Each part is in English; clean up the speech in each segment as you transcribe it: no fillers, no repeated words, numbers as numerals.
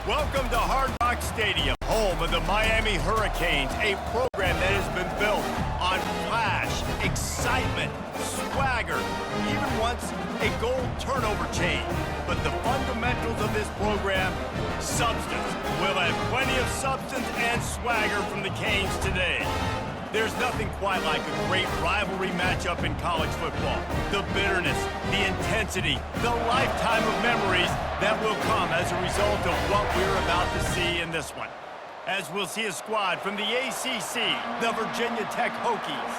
Welcome to Hard Rock Stadium, home of the Miami Hurricanes, a program that has been built on flash, excitement, swagger, even once a goal turnover chain. But the fundamentals of this program, substance. We'll have plenty of substance and swagger from the Canes today. There's nothing quite like a great rivalry matchup in college football. The bitterness, the intensity, the lifetime of memories that will come as a result of what we're about to see in this one. As we'll see a squad from the ACC, the Virginia Tech Hokies,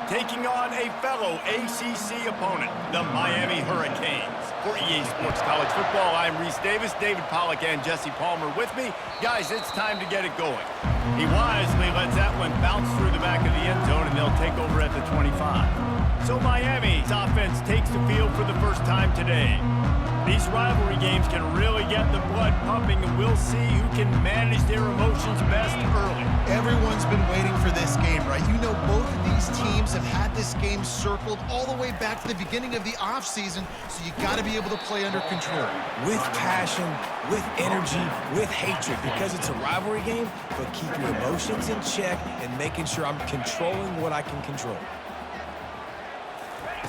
taking on a fellow ACC opponent, the Miami Hurricanes. For EA Sports College Football, I'm Reese Davis, David Pollack, and Jesse Palmer with me. Guys, it's time to get it going. He wisely lets that one bounce through the back of the end zone, and they'll take over at the 25. So Miami's offense takes the field for the first time today. These rivalry games can really get the blood pumping, and we'll see who can manage their emotions best early. Everyone's been waiting for this game, right? You know, both of these teams have had this game circled all the way back to the beginning of the offseason, so you got to be able to play under control. With passion, with energy, with hatred, because it's a rivalry game, but keep your emotions in check and making sure I'm controlling what I can control.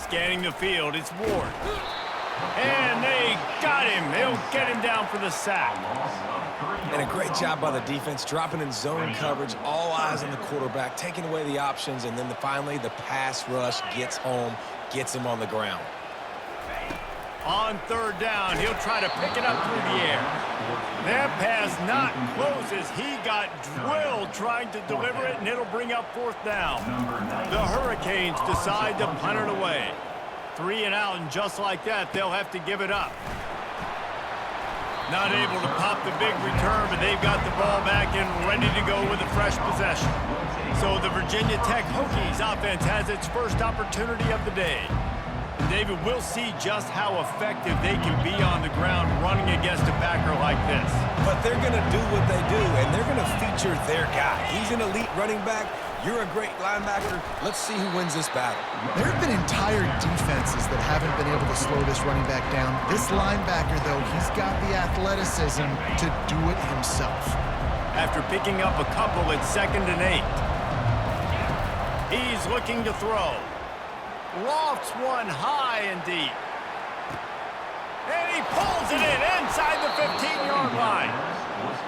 Scanning the field, it's Ward. And they got him. They'll get him down for the sack. And a great job by the defense, dropping in zone coverage, all eyes on the quarterback, taking away the options, and then finally the pass rush gets home, gets him on the ground. On third down, he'll try to pick it up through the air. That pass not close as he got drilled trying to deliver it, and it'll bring up fourth down. The Hurricanes decide to punt it away. 3 and out, and just like that, they'll have to give it up. Not able to pop the big return, but they've got the ball back and ready to go with a fresh possession. So the Virginia Tech Hokies offense has its first opportunity of the day. David, we'll see just how effective they can be on the ground running against a backer like this. But they're going to do what they do, and they're going to feature their guy. He's an elite running back. You're a great linebacker. Let's see who wins this battle. There have been entire defenses that haven't been able to slow this running back down. This linebacker, though, he's got the athleticism to do it himself. After picking up a couple at 2nd and 8. He's looking to throw. Lofts one high and deep. And he pulls it in inside the 15-yard line.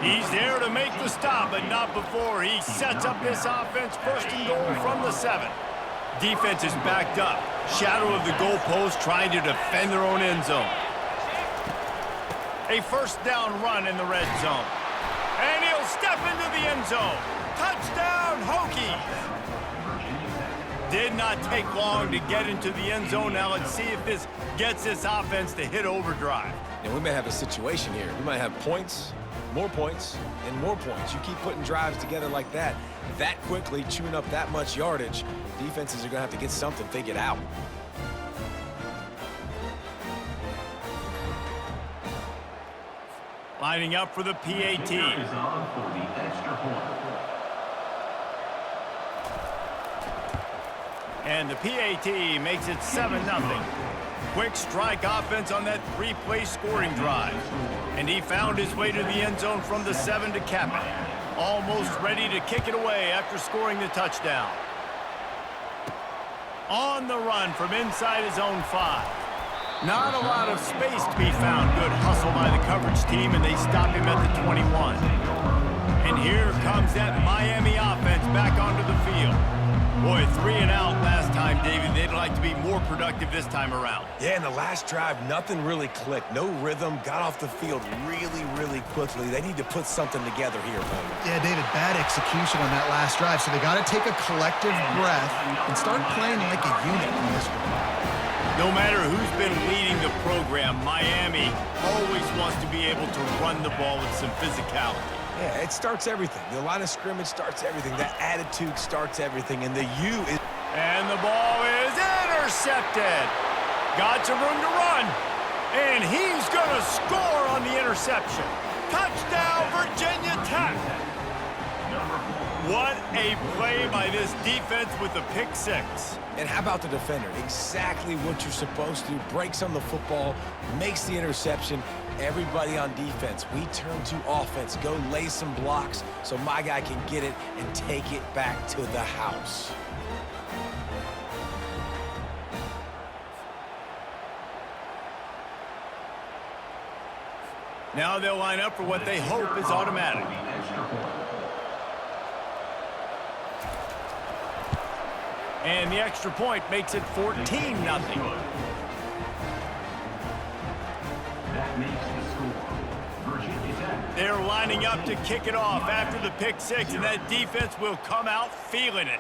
He's there to make the stop, but not before he sets up this offense 1st and goal from the 7. Defense is backed up. Shadow of the goalpost trying to defend their own end zone. A 1st down run in the red zone. And he'll step into the end zone. Touchdown, Hokies! Did not take long to get into the end zone. Now let's see if this gets this offense to hit overdrive. And we may have a situation here. We might have points, more points, and more points. You keep putting drives together like that quickly, chewing up that much yardage, defenses are going to have to get something figured out. Lining up for the PAT. And the PAT makes it 7-0. Quick strike offense on that 3-play scoring drive. And he found his way to the end zone from the 7 to cap it. Almost ready to kick it away after scoring the touchdown. On the run from inside his own 5. Not a lot of space to be found. Good hustle by the coverage team, and they stop him at the 21. And here comes that Miami offense back onto the field. Boy, 3 and out last time, David. They'd like to be more productive this time around. Yeah, in the last drive, nothing really clicked. No rhythm, got off the field really quickly. They need to put something together here, man. Yeah, David, bad execution on that last drive, so they got to take a collective breath and start playing like a unit in this one. No matter who's been leading the program, Miami always wants to be able to run the ball with some physicality. Yeah, it starts everything. The line of scrimmage starts everything. That attitude starts everything. And the U is... And the ball is intercepted. Got some room to run. And he's going to score on the interception. Touchdown, Virginia Tech. What a play by this defense with the pick 6. And how about the defender? Exactly what you're supposed to. Breaks on the football, makes the interception, Everybody on defense, we turn to offense. Go lay some blocks so my guy can get it and take it back to the house. Now they'll line up for what they hope is automatic. And the extra point makes it 14-0. They're lining up to kick it off after the pick six, and that defense will come out feeling it.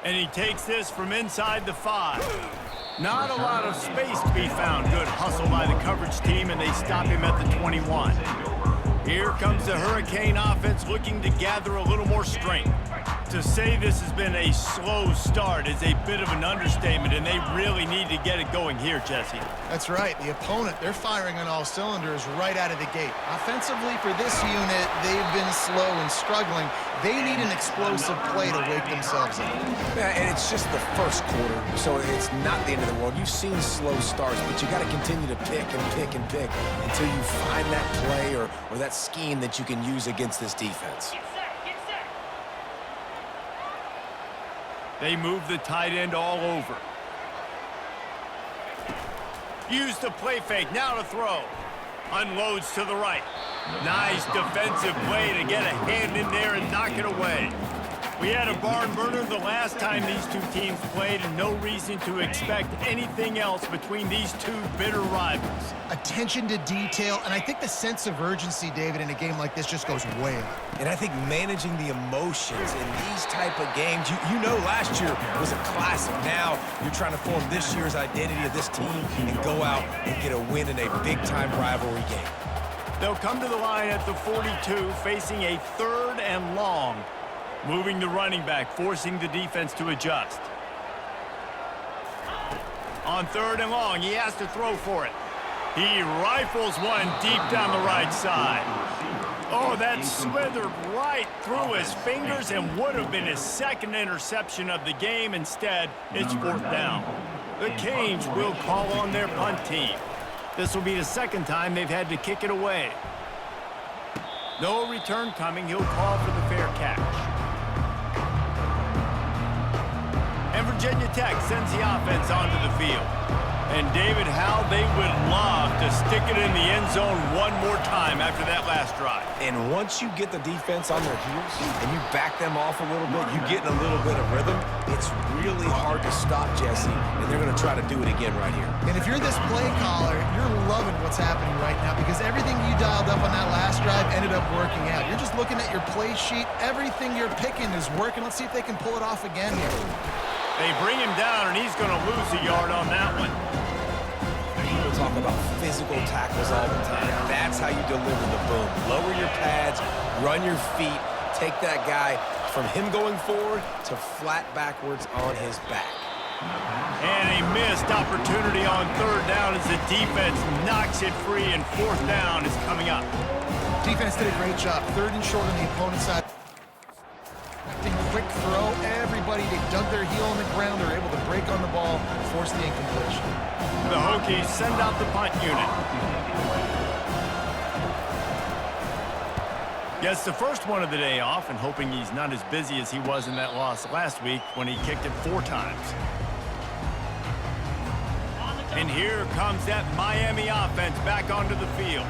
And he takes this from inside the 5. Not a lot of space to be found. Good hustle by the coverage team, and they stop him at the 21. Here comes the Hurricane offense looking to gather a little more strength. To say this has been a slow start is a bit of an understatement, and they really need to get it going here, Jesse. That's right. The opponent, they're firing on all cylinders right out of the gate. Offensively, for this unit, they've been slow and struggling. They need an explosive play to wake themselves up. Yeah, and it's just the first quarter, so it's not the end of the world. You've seen slow starts, but you got to continue to pick and pick and pick until you find that play or that scheme that you can use against this defense. They move the tight end all over. Use the play fake, now to throw. Unloads to the right. Nice defensive play to get a hand in there and knock it away. We had a barn burner the last time these two teams played, and no reason to expect anything else between these two bitter rivals. Attention to detail, and I think the sense of urgency, David, in a game like this just goes way up. And I think managing the emotions in these type of games, you know last year was a classic. Now you're trying to form this year's identity of this team and go out and get a win in a big-time rivalry game. They'll come to the line at the 42, facing a 3rd and long. Moving the running back, forcing the defense to adjust. On 3rd and long, he has to throw for it. He rifles one deep down the right side. Oh, that slithered right through his fingers and would have been his 2nd interception of the game. Instead, it's 4th down. The Canes will call on their punt team. This will be the 2nd time they've had to kick it away. No return coming. He'll call for the fair catch. And Virginia Tech sends the offense onto the field. And David, how they would love to stick it in the end zone one more time after that last drive. And once you get the defense on their heels and you back them off a little bit, you get in a little bit of rhythm, it's really hard to stop, Jesse, and they're going to try to do it again right here. And if you're this play caller, you're loving what's happening right now because everything you dialed up on that last drive ended up working out. You're just looking at your play sheet. Everything you're picking is working. Let's see if they can pull it off again here. They bring him down, and he's going to lose a yard on that one. People talk about physical tackles all the time. That's how you deliver the boom. Lower your pads, run your feet, take that guy from him going forward to flat backwards on his back. And a missed opportunity on 3rd down as the defense knocks it free, and 4th down is coming up. Defense did a great job. 3rd and short on the opponent's side. Quick throw. Everybody, they dug their heel on the ground. They're able to break on the ball, force the incompletion. The Hokies send out the punt unit. Gets the first one of the day off, and hoping he's not as busy as he was in that loss last week when he kicked it 4 times. And here comes that Miami offense back onto the field.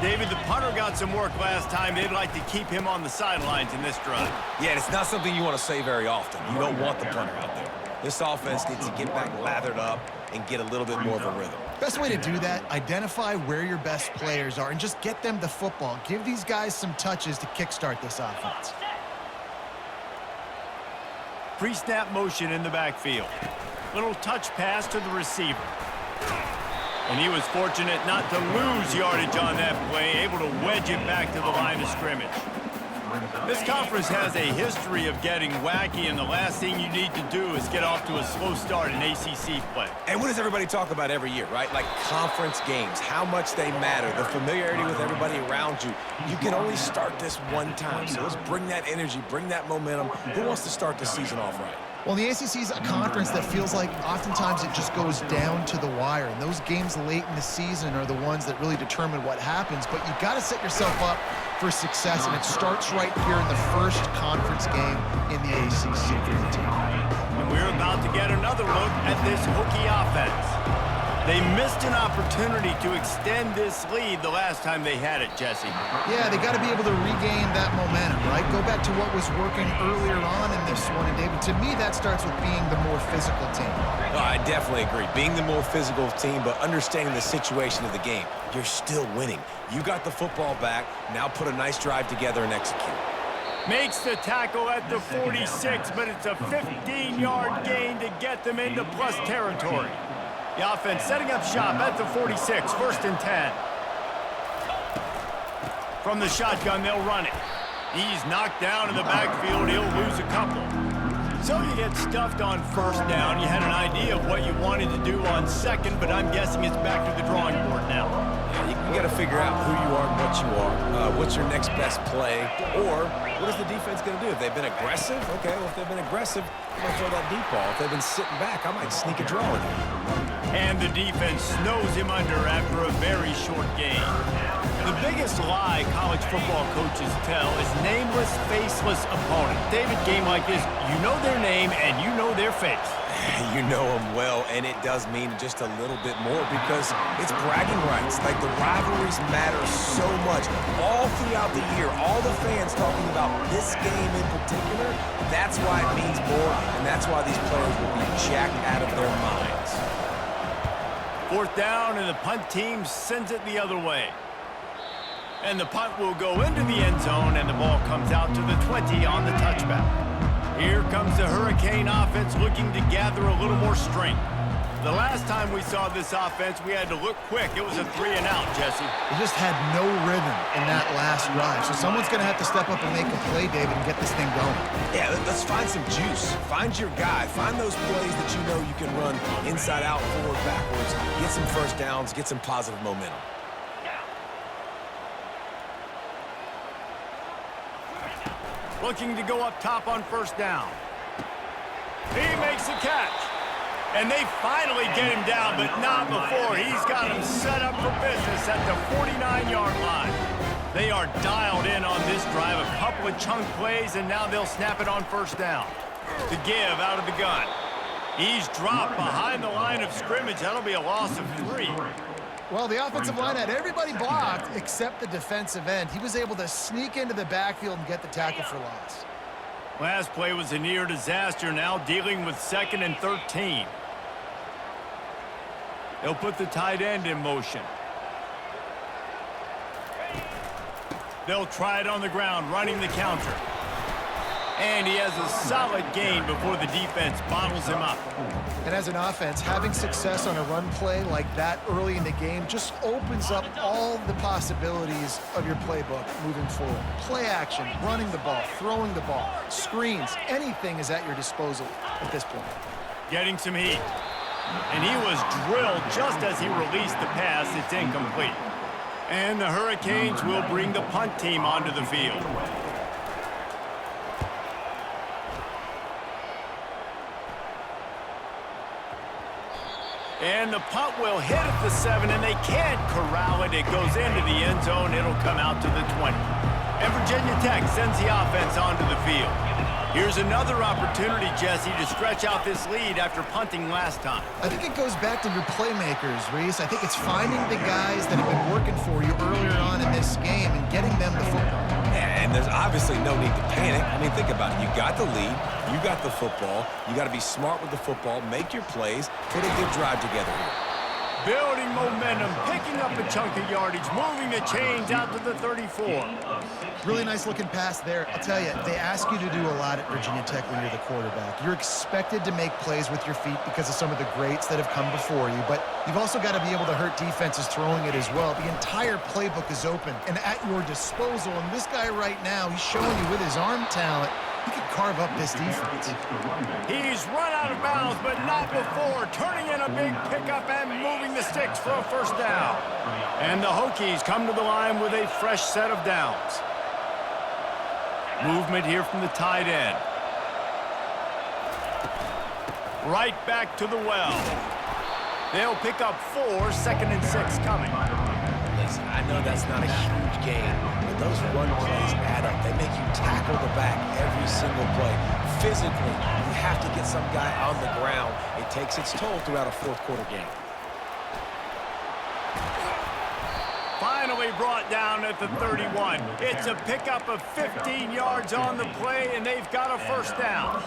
David, the punter got some work last time. They'd like to keep him on the sidelines in this drive. Yeah, it's not something you want to say very often. You don't want the punter out there. This offense needs to get back lathered up and get a little bit more of a rhythm. Best way to do that, identify where your best players are and just get them the football. Give these guys some touches to kickstart this offense. Pre-snap motion in the backfield. Little touch pass to the receiver. And he was fortunate not to lose yardage on that play, able to wedge it back to the line of scrimmage. This conference has a history of getting wacky, and the last thing you need to do is get off to a slow start in ACC play. And what does everybody talk about every year, right? Like conference games, how much they matter, the familiarity with everybody around you. You can only start this one time, so let's bring that energy, bring that momentum. Who wants to start the season off right? Well, the ACC is a conference that feels like oftentimes it just goes down to the wire. And those games late in the season are the ones that really determine what happens. But you've got to set yourself up for success, and it starts right here in the first conference game in the ACC for the team. And we're about to get another look at this Hokie offense. They missed an opportunity to extend this lead the last time they had it, Jesse. Yeah, they got to be able to regain that momentum, right? Go back to what was working earlier on in this one. And, David, to me, that starts with being the more physical team. No, I definitely agree. Being the more physical team, but understanding the situation of the game. You're still winning. You got the football back. Now put a nice drive together and execute. Makes the tackle at the 46, but it's a 15-yard gain to get them into plus territory. The offense setting up shop at the 46, first and 10. From the shotgun, they'll run it. He's knocked down in the backfield. He'll lose a couple. So you get stuffed on first down. You had an idea of what you wanted to do on second, but I'm guessing it's back to the drawing board now. Yeah, you got to figure out who you are and what you are. What's your next best play? Or what is the defense going to do? If they've been aggressive, okay, well, if they've been aggressive, I'm going to throw that deep ball. If they've been sitting back, I might sneak a draw in there. And the defense snows him under after a very short game. The biggest lie college football coaches tell is nameless, faceless opponent. David, game like this, you know their name and you know their face. You know them well, and it does mean just a little bit more because it's bragging rights. Like, the rivalries matter so much. All throughout the year, all the fans talking about this game in particular, that's why it means more, and that's why these players will be jacked out of their minds. Fourth down, and the punt team sends it the other way. And the punt will go into the end zone, and the ball comes out to the 20 on the touchback. Here comes the Hurricane offense looking to gather a little more strength. The last time we saw this offense, we had to look quick. It was a 3-and-out, Jesse. They just had no rhythm in that last drive. So someone's going to have to step up and make a play, David, and get this thing going. Yeah, let's find some juice. Find your guy. Find those plays that you know you can run inside out, forward, backwards. Get some first downs. Get some positive momentum. Looking to go up top on first down. He makes the catch. And they finally get him down, but not before. He's got him set up for business at the 49-yard line. They are dialed in on this drive. A couple of chunk plays, and now they'll snap it on first down. The give out of the gun. He's dropped behind the line of scrimmage. That'll be a loss of 3. Well, the offensive line had everybody blocked except the defensive end. He was able to sneak into the backfield and get the tackle for loss. Last play was a near disaster, now dealing with 2nd and 13. They'll put the tight end in motion. They'll try it on the ground, running the counter. And he has a solid gain before the defense bottles him up. And as an offense, having success on a run play like that early in the game just opens up all the possibilities of your playbook moving forward. Play action, running the ball, throwing the ball, screens, anything is at your disposal at this point. Getting some heat. And he was drilled just as he released the pass. It's incomplete. And the Hurricanes will bring the punt team onto the field. And the punt will hit at the 7, and they can't corral it. It goes into the end zone. It'll come out to the 20. And Virginia Tech sends the offense onto the field. Here's another opportunity, Jesse, to stretch out this lead after punting last time. I think it goes back to your playmakers, Reese. I think it's finding the guys that have been working for you earlier on in this game and getting them the football. And there's obviously no need to panic. I mean, think about it. You got the lead. You got the football. You got to be smart with the football. Make your plays. Put a good drive together here. Building momentum, picking up a chunk of yardage, moving the chains out to the 34. Really nice looking pass there. I'll tell you, they ask you to do a lot at Virginia Tech when you're the quarterback. You're expected to make plays with your feet because of some of the greats that have come before you, but you've also got to be able to hurt defenses throwing it as well. The entire playbook is open and at your disposal, and this guy right now, he's showing you with his arm talent, he can carve up this defense. He's run out of bounds, but not before. Turning in a big pickup and moving the sticks for a first down. And the Hokies come to the line with a fresh set of downs. Movement here from the tight end. Right back to the well. They'll pick up 4, 2nd and 6 coming. Listen, I know that's not a huge gain, but those run plays add up. They make you tackle the back every single play. Physically, you have to get some guy on the ground. It takes its toll throughout a fourth quarter game. Finally brought down at the 31. It's a pickup of 15 yards on the play, and they've got a first down.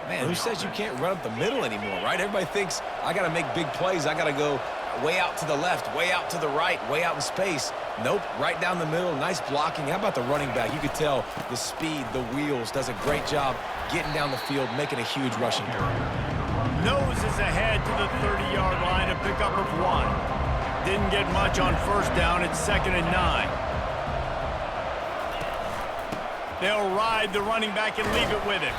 Man, who says you can't run up the middle anymore, right? Everybody thinks I got to make big plays. I got to go way out to the left, way out to the right, way out in space. Nope, right down the middle. Nice blocking. How about the running back? You could tell the speed, the wheels, does a great job getting down the field, making a huge rushing play. Noses ahead to the 30-yard line, a pickup of 1. Didn't get much on first down. It's 2nd and 9. They'll ride the running back and leave it with him.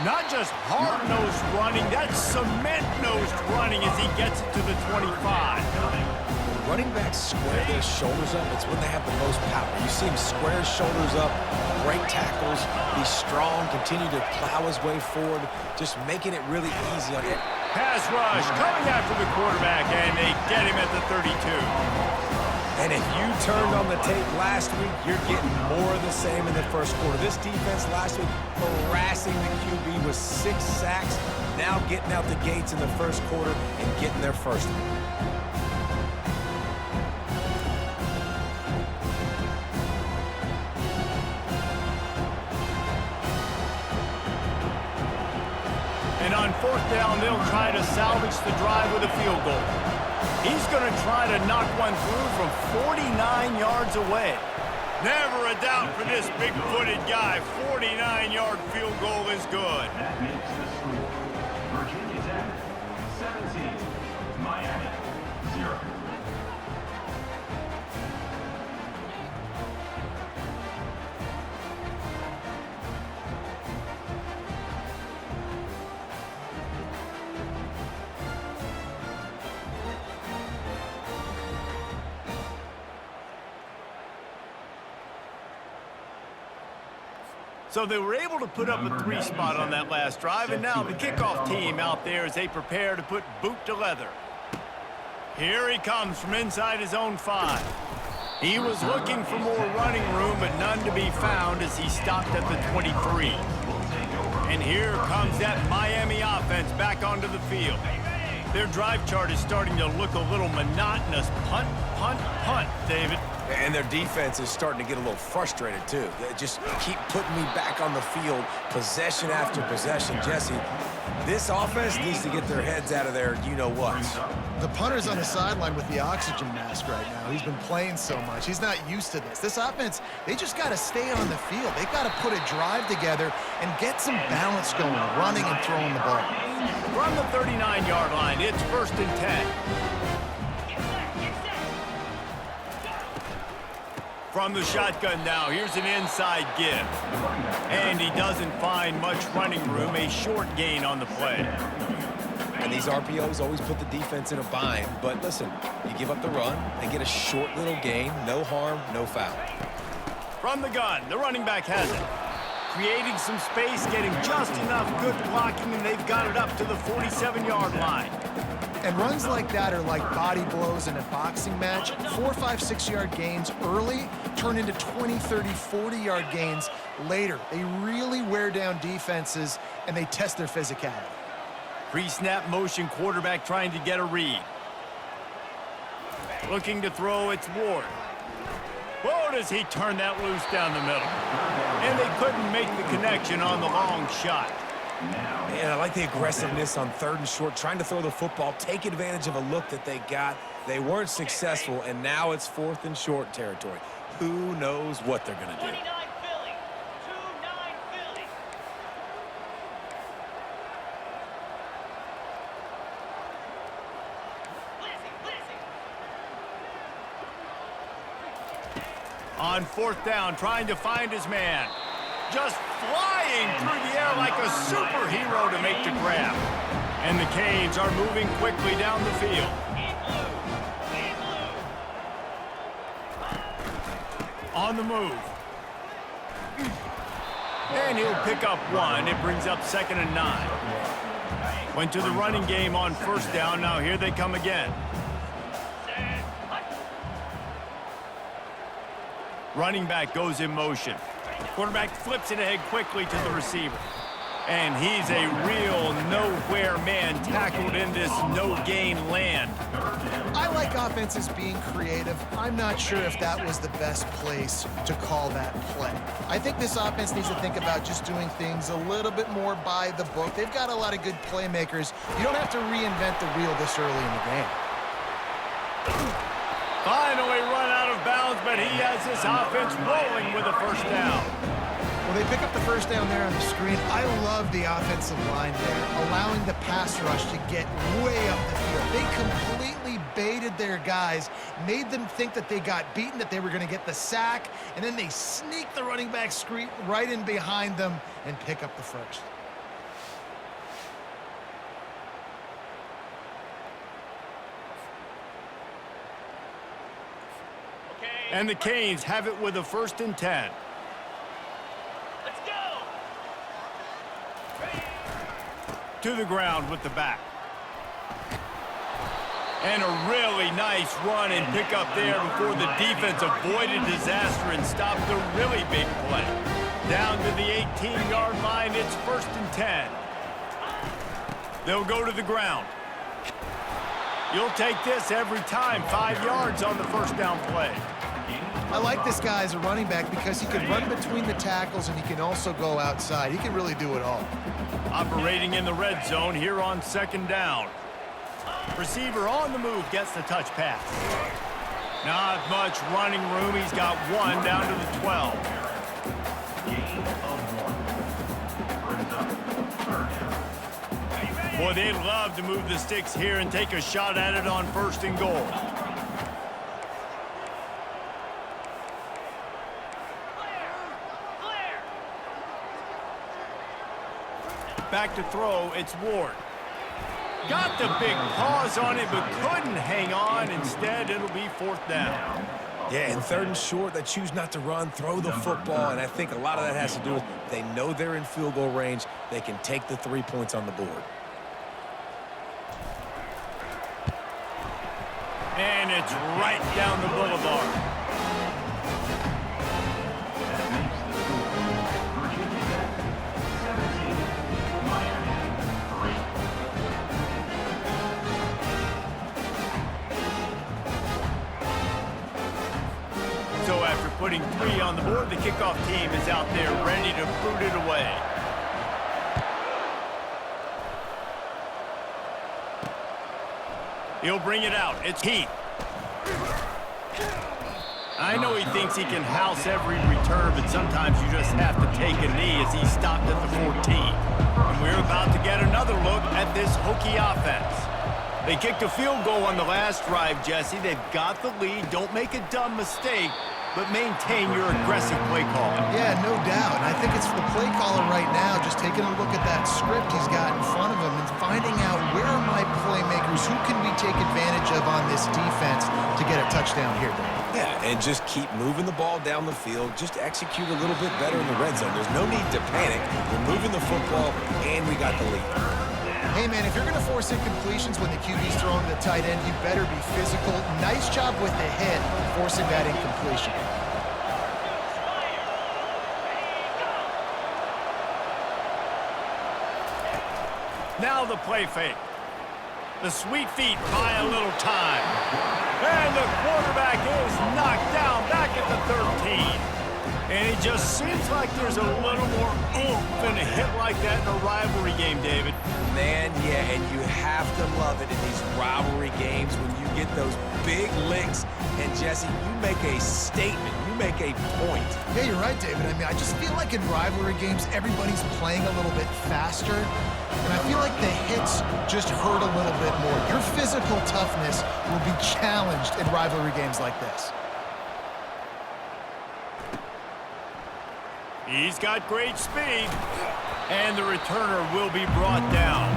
Not just hard-nosed running, that's cement-nosed running as he gets it to the 25. Running backs square their shoulders up. It's when they have the most power. You see him square his shoulders up, break tackles, be strong, continue to plow his way forward, just making it really easy on it. Pass rush coming after the quarterback, and they get him at the 32. And if you turned on the tape last week, you're getting more of the same in the first quarter. This defense last week harassing the QB with 6 sacks, now getting out the gates in the first quarter and getting their first one. And on fourth down, they'll try to salvage the drive with a field goal. He's going to try to knock one through from 49 yards away. Never a doubt for this big-footed guy. 49-yard field goal is good. That makes the score. Virginia Tech, 17. Miami, 0. So they were able to put up a 3 spot on that last drive, and now the kickoff team out there as they prepare to put boot to leather. Here he comes from inside his own 5. He was looking for more running room, but none to be found as he stopped at the 23. And here comes that Miami offense back onto the field. Their drive chart is starting to look a little monotonous. Punt, punt, punt, David. And their defense is starting to get a little frustrated, too. They just keep putting me back on the field, possession after possession. Jesse, this offense needs to get their heads out of there, you-know-what. The punter's on the sideline with the oxygen mask right now. He's been playing so much. He's not used to this. This offense, they just got to stay on the field. They've got to put a drive together and get some balance going, running and throwing the ball. From the 39-yard line, it's 1st and 10. From the shotgun now, here's an inside give. And he doesn't find much running room, a short gain on the play. And these RPOs always put the defense in a bind. But listen, you give up the run, they get a short little gain, no harm, no foul. From the gun, the running back has it. Creating some space, getting just enough good blocking, and they've got it up to the 47-yard line. And runs like that are like body blows in a boxing match. 4, 5, 6-yard gains early turn into 20, 30, 40-yard gains later. They really wear down defenses, and they test their physicality. Pre-snap motion, quarterback trying to get a read. Looking to throw, it's Ward. Whoa, does he turn that loose down the middle. And they couldn't make the connection on the long shot. Man, I like the aggressiveness on 3rd and short, trying to throw the football, take advantage of a look that they got. They weren't successful, and now it's 4th and short territory. Who knows what they're going to do? 29 Philly. 29 Philly. On 4th down, trying to find his man. Just flying through the air like a superhero to make the grab. And the Canes are moving quickly down the field. On the move. And he'll pick up 1. It brings up 2nd and 9. Went to the running game on first down. Now here they come again. Running back goes in motion. Quarterback flips it ahead quickly to the receiver. And he's a real nowhere man tackled in this no-gain land. I like offenses being creative. I'm not sure if that was the best place to call that play. I think this offense needs to think about just doing things a little bit more by the book. They've got a lot of good playmakers. You don't have to reinvent the wheel this early in the game. Finally run out of bounds, but he has this offense rolling with a first down. Well, they pick up the first down there on the screen. I love the offensive line there, allowing the pass rush to get way up the field. They completely baited their guys, made them think that they got beaten, that they were going to get the sack, and then they sneak the running back screen right in behind them and pick up the first. And the Canes have it with a 1st and 10. Let's go. To the ground with the back. And a really nice run and pick up there before the defense avoided disaster and stopped a really big play. Down to the 18-yard line, it's 1st and 10. They'll go to the ground. You'll take this every time. 5 yards on the first down play. I like this guy as a running back because he can run between the tackles and he can also go outside. He can really do it all. Operating in the red zone here on 2nd down. Receiver on the move gets the touch pass. Not much running room. He's got one down to the 12. Gain of 1. Brings up 3rd down. Boy, they'd love to move the sticks here and take a shot at it on 1st and goal. Back to throw, it's Ward. Got the big paws on it, but couldn't hang on. Instead, it'll be 4th down. Yeah, and 3rd and short, they choose not to run, throw the football, and I think a lot of that has to do with they know they're in field goal range. They can take the 3 points on the board. And it's right down the boulevard. Virginia Tech 17, Miami 3. So after putting 3 on the board, the kickoff team is out there ready to boot it away. He'll bring it out. It's Heath. I know he thinks he can house every return, but sometimes you just have to take a knee as he stopped at the 14. And we're about to get another look at this Hokie offense. They kicked a field goal on the last drive, Jesse. They've got the lead. Don't make a dumb mistake, but maintain your aggressive play calling. Yeah, no doubt. And I think it's the play caller right now just taking a look at that script he's got in front of him and finding out where are my playmakers, who can we take advantage of on this defense to get a touchdown here, Dave. Yeah, and just keep moving the ball down the field. Just execute a little bit better in the red zone. There's no need to panic. We're moving the football, and we got the lead. Hey, man, if you're going to force incompletions when the QB's throwing to the tight end, you better be physical. Nice job with the hit, forcing that incompletion. Now the play fake. The sweet feet buy a little time. And the quarterback is knocked down back at the 13. And it just seems like there's a little more oomph in a hit like that in a rivalry game, David. Man, yeah, and you have to love it in these rivalry games when you get those big licks. And, Jesse, you make a statement. You make a point. Yeah, you're right, David. I mean, I just feel like in rivalry games, everybody's playing a little bit faster. And I feel like the hits just hurt a little bit more. Your physical toughness will be challenged in rivalry games like this. He's got great speed. And the returner will be brought down.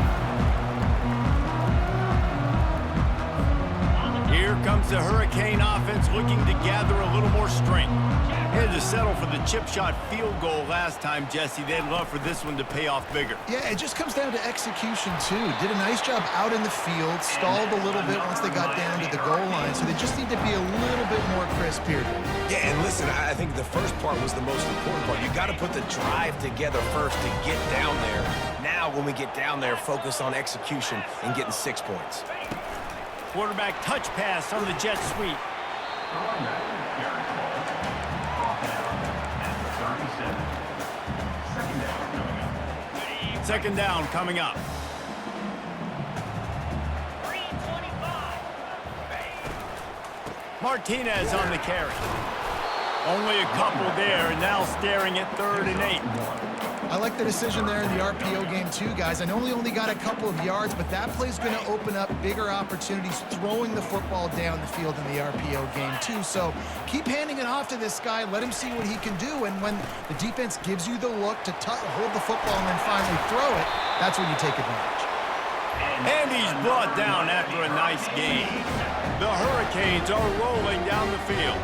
Here comes comes the Hurricane offense looking to gather a little more strength. Had to settle for the chip shot field goal last time, Jesse. They'd love for this one to pay off bigger. Yeah, it just comes down to execution, too. Did a nice job out in the field, stalled a little bit once they got down to the goal line, so they just need to be a little bit more crisp here. Yeah, and listen, I think the first part was the most important part. You got to put the drive together first to get down there. Now, when we get down there, focus on execution and getting 6 points. Quarterback touch pass on the jet sweep. Second down coming up. 325. Martinez on the carry. Only a couple there, and now staring at 3rd and 8. I like the decision there in the RPO game too, guys. I know he only got a couple of yards, but that play's going to open up bigger opportunities throwing the football down the field in the RPO game too. So keep handing it off to this guy. Let him see what he can do. And when the defense gives you the look to hold the football and then finally throw it, that's when you take advantage. And he's brought down after a nice game. The Hurricanes are rolling down the field.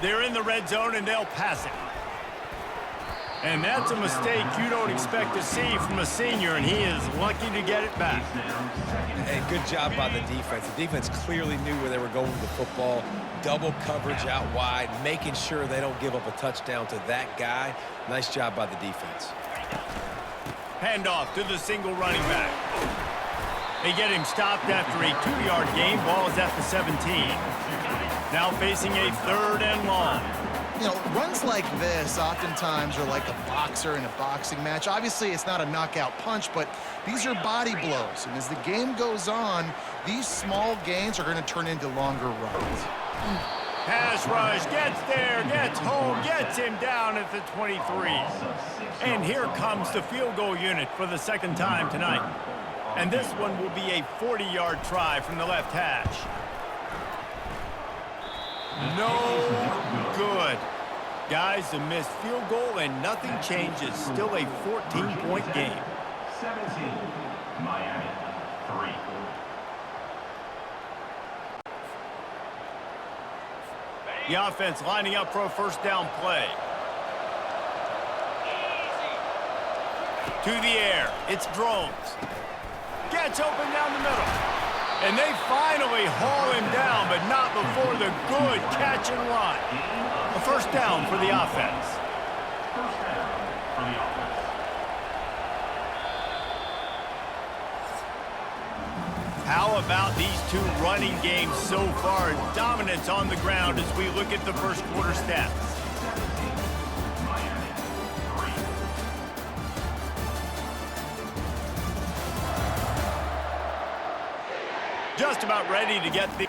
They're in the red zone, and they'll pass it. And that's a mistake you don't expect to see from a senior, and he is lucky to get it back. Hey, good job by the defense. The defense clearly knew where they were going with the football. Double coverage out wide, making sure they don't give up a touchdown to that guy. Nice job by the defense. Handoff to the single running back. They get him stopped after a 2-yard gain. Ball is at the 17. Now facing a 3rd and long. You know, runs like this oftentimes are like a boxer in a boxing match. Obviously, it's not a knockout punch, but these are body blows. And as the game goes on, these small gains are going to turn into longer runs. Pass rush, gets there, gets home, gets him down at the 23. And here comes the field goal unit for the 2nd time tonight. And this one will be a 40-yard try from the left hash. No good. Guys, a missed field goal and nothing changes. Still a 14-point game. 17, Miami, 3. The offense lining up for a 1st down play. To the air. It's Drones. Gets open down the middle. And they finally haul him down, but not before the good catch and run. A 1st down for the offense. 1st down for the offense. How about these two running games so far? Dominance on the ground as we look at the 1st quarter stats. Miami, 3. Just about ready to get the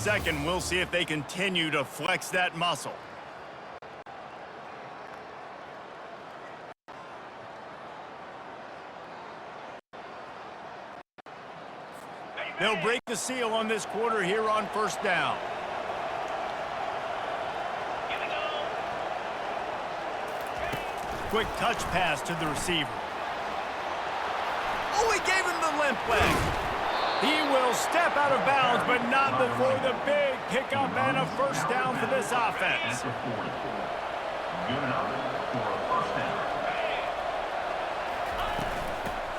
second. We'll see if they continue to flex that muscle. They'll break the seal on this quarter here on first down. Here we go. Quick touch pass to the receiver. Oh, he gave him the limp leg. He will step out of bounds, but not before the big pickup and a first down for this offense. Good enough for a first down.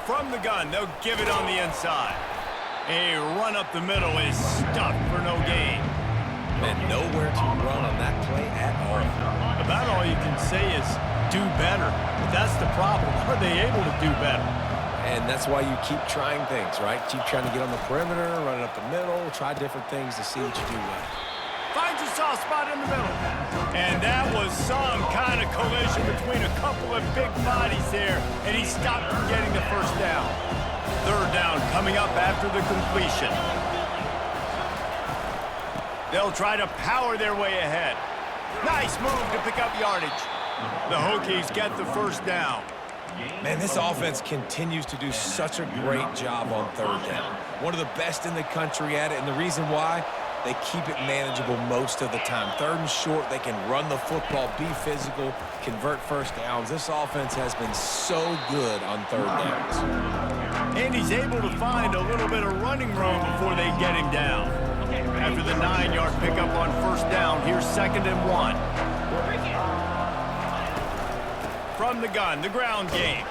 From the gun, they'll give it on the inside. A run up the middle is stuck for no gain. And nowhere to run on that play at all. About all you can say is do better. But that's the problem. Are they able to do better? And that's why you keep trying things, right? Keep trying to get on the perimeter, run it up the middle, try different things to see what you do well. Finds a soft spot in the middle. And that was some kind of collision between a couple of big bodies there, and he stopped from getting the first down. Third down coming up after the completion. They'll try to power their way ahead. Nice move to pick up yardage. The Hokies get the first down. Man, this offense continues to do such a great job on third down. One of the best in the country at it, and the reason why, they keep it manageable most of the time. Third and short, they can run the football, be physical, convert first downs. This offense has been so good on third downs. And he's able to find a little bit of running room before they get him down. After the 9-yard pickup on first down, here's 2nd and 1. From the gun, the ground game.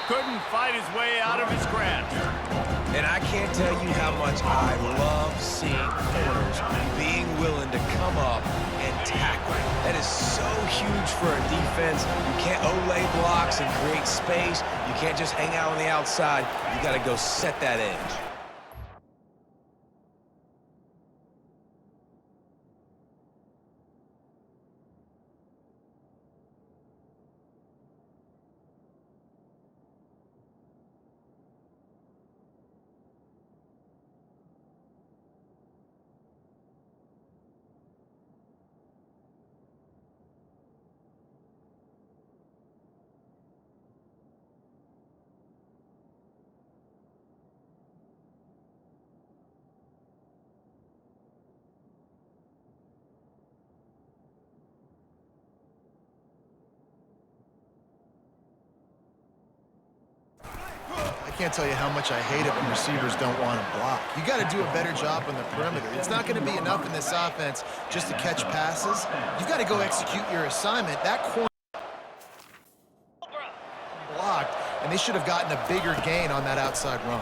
Couldn't fight his way out of his grasp. And I can't tell you how much I love seeing corners being willing to come up and tackle. That is so huge for a defense. You can't olay blocks and create space. You can't just hang out on the outside. You got to go set that edge. I can't tell you how much I hate it when receivers don't want to block. You got to do a better job on the perimeter. It's not going to be enough in this offense just to catch passes. You've got to go execute your assignment. That corner blocked, and they should have gotten a bigger gain on that outside run.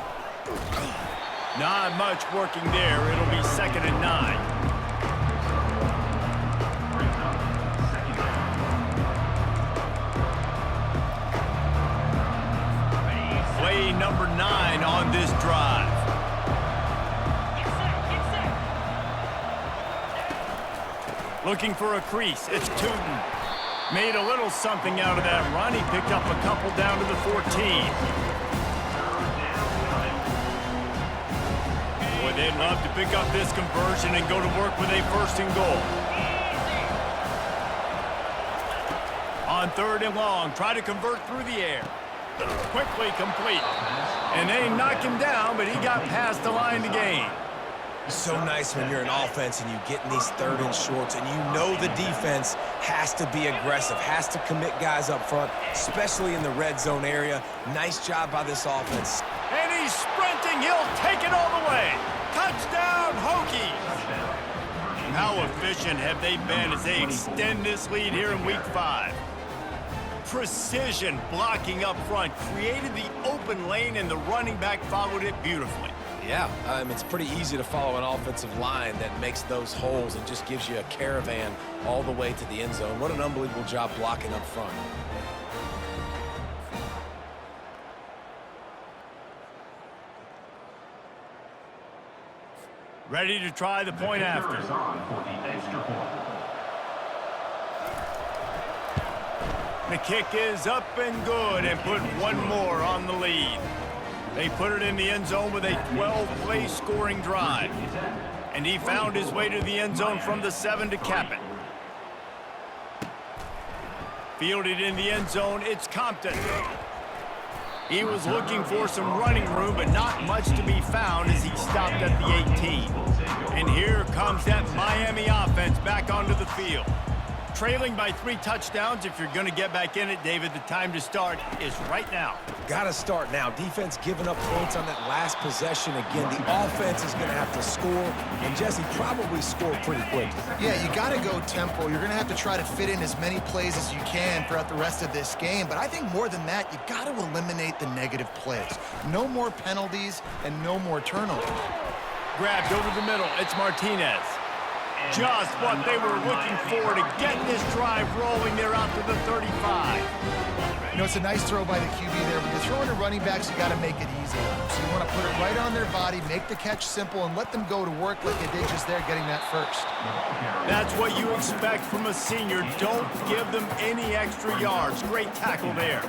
Not much working there. It'll be 2nd and 9. Play number 9 on this drive. Looking for a crease. It's Tootin. Made a little something out of that run. He picked up a couple down to the 14. Boy, they'd love to pick up this conversion and go to work with a 1st and goal. On 3rd and long, try to convert through the air. Quickly complete. And they knocked him down, but he got past the line to gain. So nice when you're an offense and you get in these 3rd and shorts and you know the defense has to be aggressive, has to commit guys up front, especially in the red zone area. Nice job by this offense. And he's sprinting. He'll take it all the way. Touchdown, Hokies. How efficient have they been as they extend this lead here in Week 5? Precision blocking up front, created the open lane, and the running back followed it beautifully. Yeah, it's pretty easy to follow an offensive line that makes those holes and just gives you a caravan all the way to the end zone. What an unbelievable job blocking up front. Ready to try the point after. Is on for the extra point. The kick is up and good and put one more on the lead. They put it in the end zone with a 12-play scoring drive. And he found his way to the end zone from the 7 to cap it. Fielded in the end zone, it's Compton. He was looking for some running room, but not much to be found as he stopped at the 18. And here comes that Miami offense back onto the field. Trailing by 3 touchdowns. If you're going to get back in it, David, the time to start is right now. Got to start now. Defense giving up points on that last possession. Again, the offense is going to have to score, and Jesse probably score pretty quickly. Yeah, you got to go tempo. You're going to have to try to fit in as many plays as you can throughout the rest of this game. But I think more than that, you got to eliminate the negative plays. No more penalties and no more turnovers. Grabbed over the middle. It's Martinez. Just what they were looking for to get this drive rolling. They're out to the 35. You know, it's a nice throw by the QB there, but you're throwing to running backs, you got to make it easy. So you want to put it right on their body, make the catch simple, and let them go to work like they did just there, getting that first. That's what you expect from a senior. Don't give them any extra yards. Great tackle there.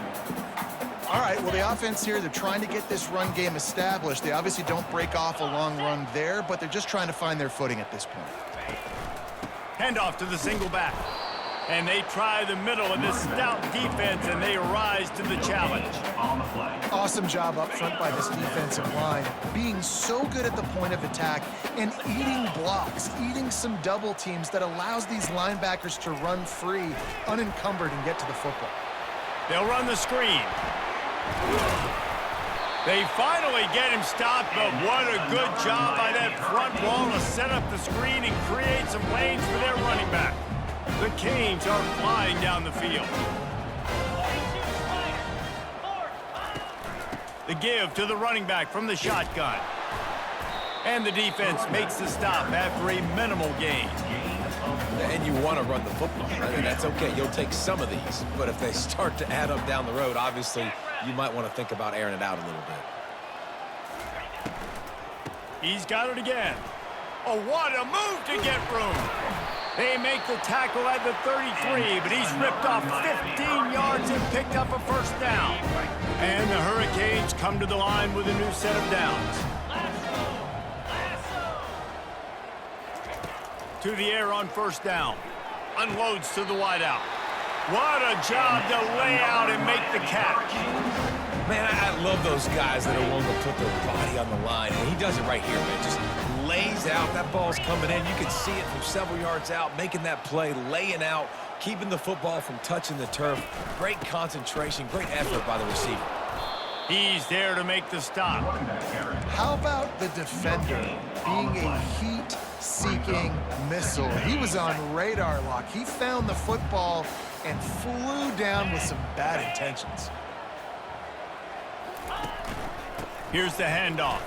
All right, well, the offense here, they're trying to get this run game established. They obviously don't break off a long run there, but they're just trying to find their footing at this point. Handoff to the single back. And they try the middle of this stout defense, and they rise to the challenge. On the play. Awesome job up front by this defensive line, being so good at the point of attack and eating blocks, eating some double teams that allows these linebackers to run free, unencumbered, and get to the football. They'll run the screen. They finally get him stopped, but what a good job by that front wall to set up the screen and create some lanes for their running back. The Canes are flying down the field. The give to the running back from the shotgun. And the defense makes the stop after a minimal gain. And you want to run the football, right? And that's okay. You'll take some of these. But if they start to add up down the road, obviously, you might want to think about airing it out a little bit. He's got it again. Oh, what a move to get room. They make the tackle at the 33, but he's ripped off 15 yards and picked up a first down. And the Hurricanes come to the line with a new set of downs. To the air on first down. Unloads to the wideout. What a job to lay out and make the catch. Man, I love those guys that are willing to put their body on the line. And he does it right here, man. Just lays out. That ball's coming in. You can see it from several yards out, making that play, laying out, keeping the football from touching the turf. Great concentration, great effort by the receiver. He's there to make the stop. How about the defender being a heat-seeking missile? He was on radar lock. He found the football and flew down with some bad intentions. Here's the handoff.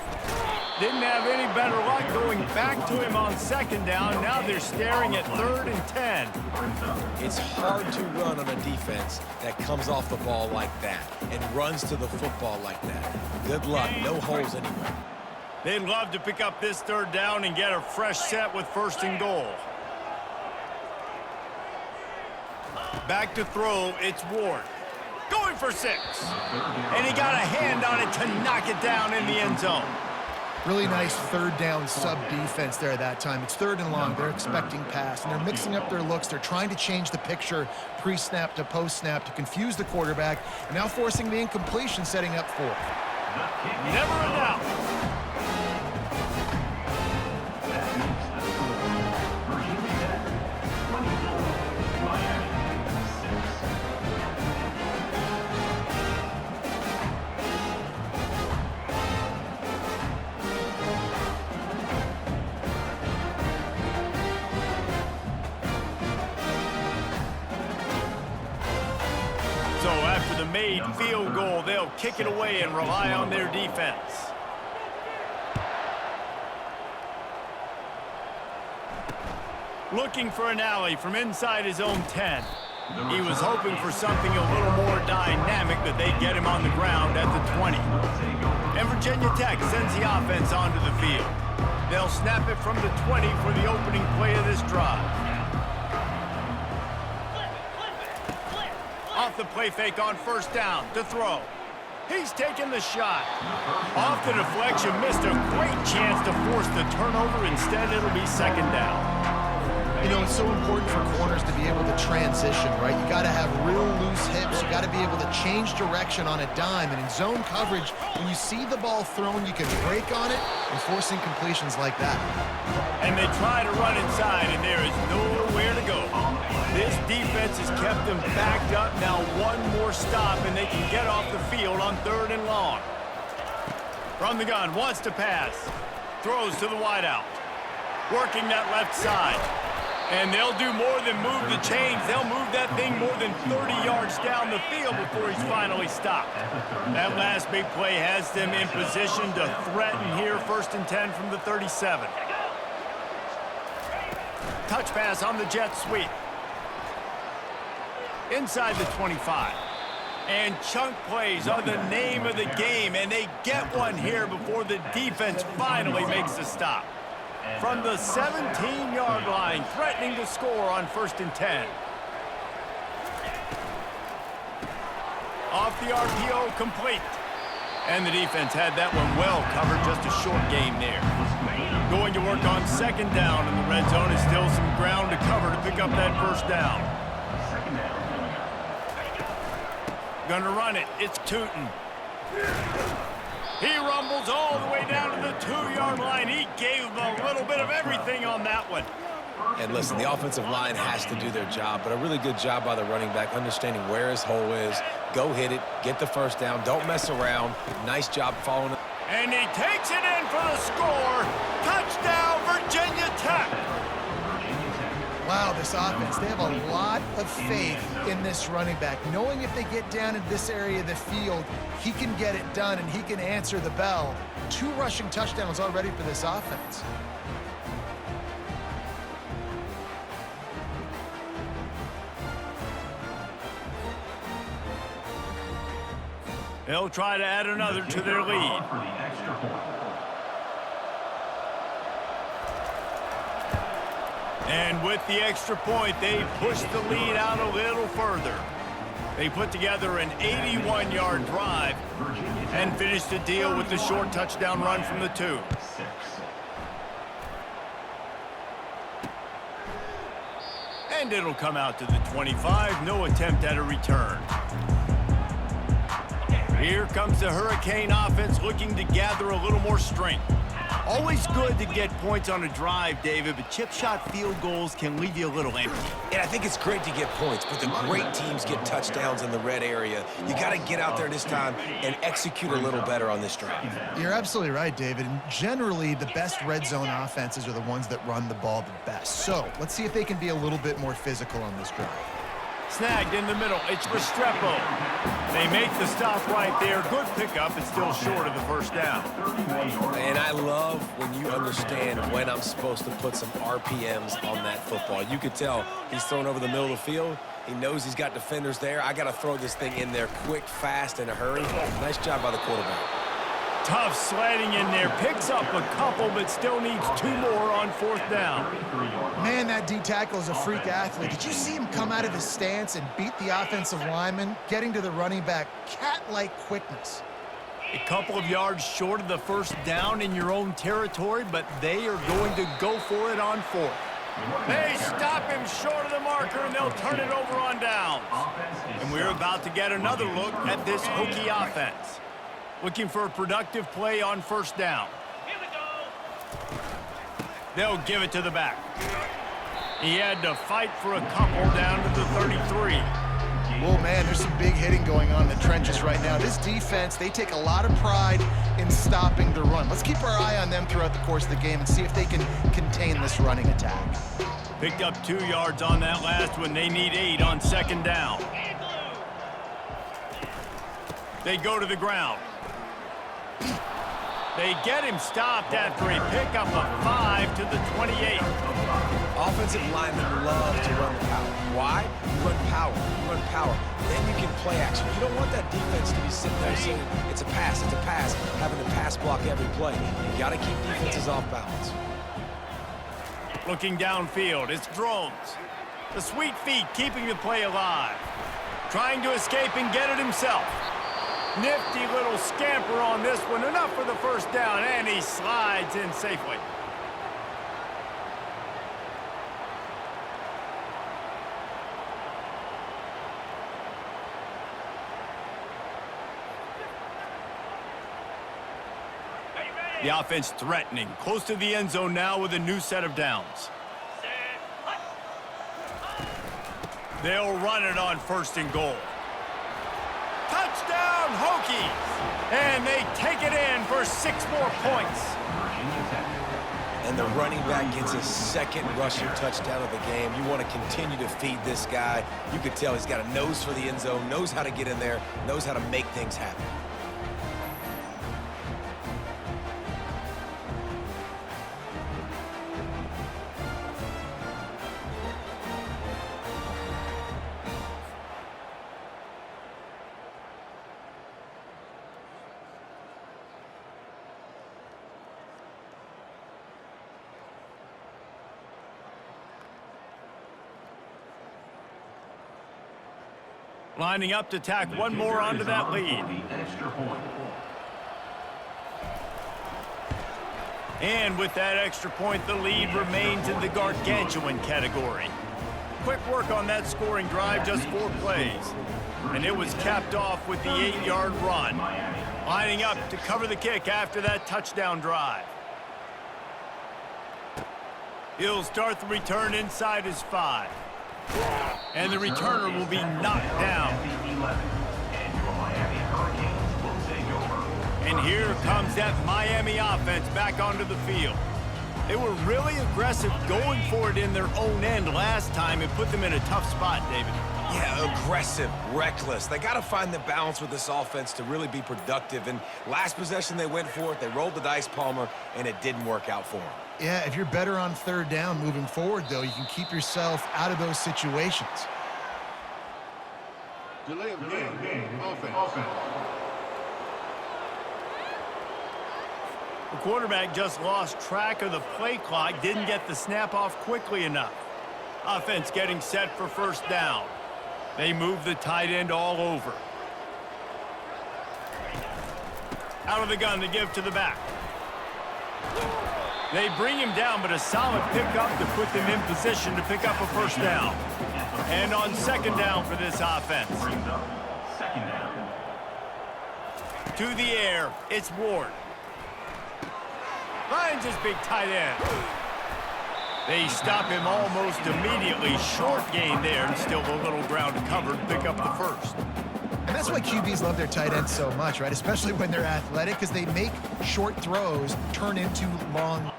Didn't have any better luck going back to him on second down. Now they're staring at 3rd and 10. It's hard to run on a defense that comes off the ball like that and runs to the football like that. Good luck. No holes anywhere. They'd love to pick up this 3rd down and get a fresh set with 1st and goal. Back to throw, it's Ward. Going for 6. And he got a hand on it to knock it down in the end zone. Really nice 3rd down sub-defense there that time. It's 3rd and long. They're expecting pass, and they're mixing up their looks. They're trying to change the picture pre-snap to post-snap to confuse the quarterback, and now forcing the incompletion, setting up 4th. Never in doubt. So after the made field goal, they'll kick it away and rely on their defense. Looking for an alley from inside his own 10. He was hoping for something a little more dynamic, but they get him on the ground at the 20. And Virginia Tech sends the offense onto the field. They'll snap it from the 20 for the opening play of this drive. Off the play fake on 1st down to throw. He's taking the shot. Off the deflection, missed a great chance to force the turnover. Instead, it'll be second down. You know, it's so important for corners to be able to transition, right? You got to have real loose hips. You got to be able to change direction on a dime. And in zone coverage, when you see the ball thrown, you can break on it and force incompletions like that. And they try to run inside, and there is nowhere to go. This defense has kept them backed up. Now one more stop, and they can get off the field on 3rd and long. From the gun, wants to pass. Throws to the wideout. Working that left side. And they'll do more than move the chains. They'll move that thing more than 30 yards down the field before he's finally stopped. That last big play has them in position to threaten here. 1st and 10 from the 37. Touch pass on the jet sweep. Inside the 25. And chunk plays are the name of the game, and they get one here before the defense finally makes the stop. From the 17-yard line, threatening to score on 1st and 10. Off the RPO, complete. And the defense had that one well covered, just a short gain there. Going to work on 2nd down, and the red zone is still some ground to cover to pick up that 1st down. Gonna run it. It's Tootin. He rumbles all the way down to the 2-yard line. He gave them a little bit of everything on that one. And listen, the offensive line has to do their job, but a really good job by the running back, understanding where his hole is. Go hit it, get the 1st down, don't mess around. Nice job following it. And he takes it in for the score. Touchdown, Virginia Tech. Wow, this offense, they have a lot of faith in this running back, knowing if they get down in this area of the field, he can get it done and he can answer the bell. 2 rushing touchdowns already for this offense. They'll try to add another to their lead. And with the extra point, they push the lead out a little further. They put together an 81-yard drive and finish the deal with the short touchdown run from the 2. And it'll come out to the 25. No attempt at a return. Here comes the Hurricane offense looking to gather a little more strength. Always good to get points on a drive, David, but chip shot field goals can leave you a little empty. And I think it's great to get points, but the great teams get touchdowns in the red area. You got to get out there this time and execute a little better on this drive. You're absolutely right, David. And generally, the best red zone offenses are the ones that run the ball the best. So let's see if they can be a little bit more physical on this drive. Snagged in the middle. It's Restrepo. They make the stop right there. Good pickup. It's still short of the 1st down. And I love when you understand when I'm supposed to put some RPMs on that football. You could tell he's thrown over the middle of the field. He knows he's got defenders there. I got to throw this thing in there quick, fast, in a hurry. Nice job by the quarterback. Tough sledding in there. Picks up a couple, but still needs 2 more on 4th down. Man, that D tackle is a freak athlete. Did you see him come out of his stance and beat the offensive lineman, getting to the running back? Cat-like quickness. A couple of yards short of the 1st down in your own territory, but they are going to go for it on 4th. They stop him short of the marker, and they'll turn it over on downs. And we're about to get another look at this Hokie offense. Looking for a productive play on 1st down. Here we go. They'll give it to the back. He had to fight for a couple down to the 33. Whoa, man, there's some big hitting going on in the trenches right now. This defense, they take a lot of pride in stopping the run. Let's keep our eye on them throughout the course of the game and see if they can contain this running attack. Picked up 2 yards on that last one. They need 8 on 2nd down. They go to the ground. They get him stopped after a pickup of 5 to the 28. Offensive linemen love to run the power. Why? You run power. You run power. Then you can play action. You don't want that defense to be sitting there saying, it's a pass, having to pass block every play. You got to keep defenses off balance. Looking downfield, it's Drones. The sweet feet keeping the play alive. Trying to escape and get it himself. Nifty little scamper on this one. Enough for the first down, and he slides in safely. The offense threatening, close to the end zone now with a new set of downs. They'll run it on 1st and goal. Touchdown, Hokies! And they take it in for 6 more points. And the running back gets his 2nd rushing touchdown of the game. You want to continue to feed this guy. You could tell he's got a nose for the end zone, knows how to get in there, knows how to make things happen. Lining up to tack one more onto that lead. And with that extra point, the lead remains in the gargantuan category. Quick work on that scoring drive, just 4 plays. And it was capped off with the 8-yard run. Lining up to cover the kick after that touchdown drive. He'll start the return inside his 5. And the returner will be knocked down. And here comes that Miami offense back onto the field. They were really aggressive going for it in their own end last time. It put them in a tough spot, David. Yeah, aggressive, reckless. They got to find the balance with this offense to really be productive. And last possession, they went for it. They rolled the dice, Palmer, and it didn't work out for them. Yeah, if you're better on 3rd down moving forward, though, you can keep yourself out of those situations. Delay of game. Offense. The quarterback just lost track of the play clock, didn't get the snap off quickly enough. Offense getting set for 1st down. They move the tight end all over. Out of the gun to give to the back. They bring him down, but a solid pickup to put them in position to pick up a 1st down. And on 2nd down for this offense. To the air, it's Ward. Finds his big tight end. They stop him almost immediately. Short gain there, and still a little ground covered. Pick up the 1st. And that's why QBs love their tight ends so much, right? Especially when they're athletic, because they make short throws turn into long.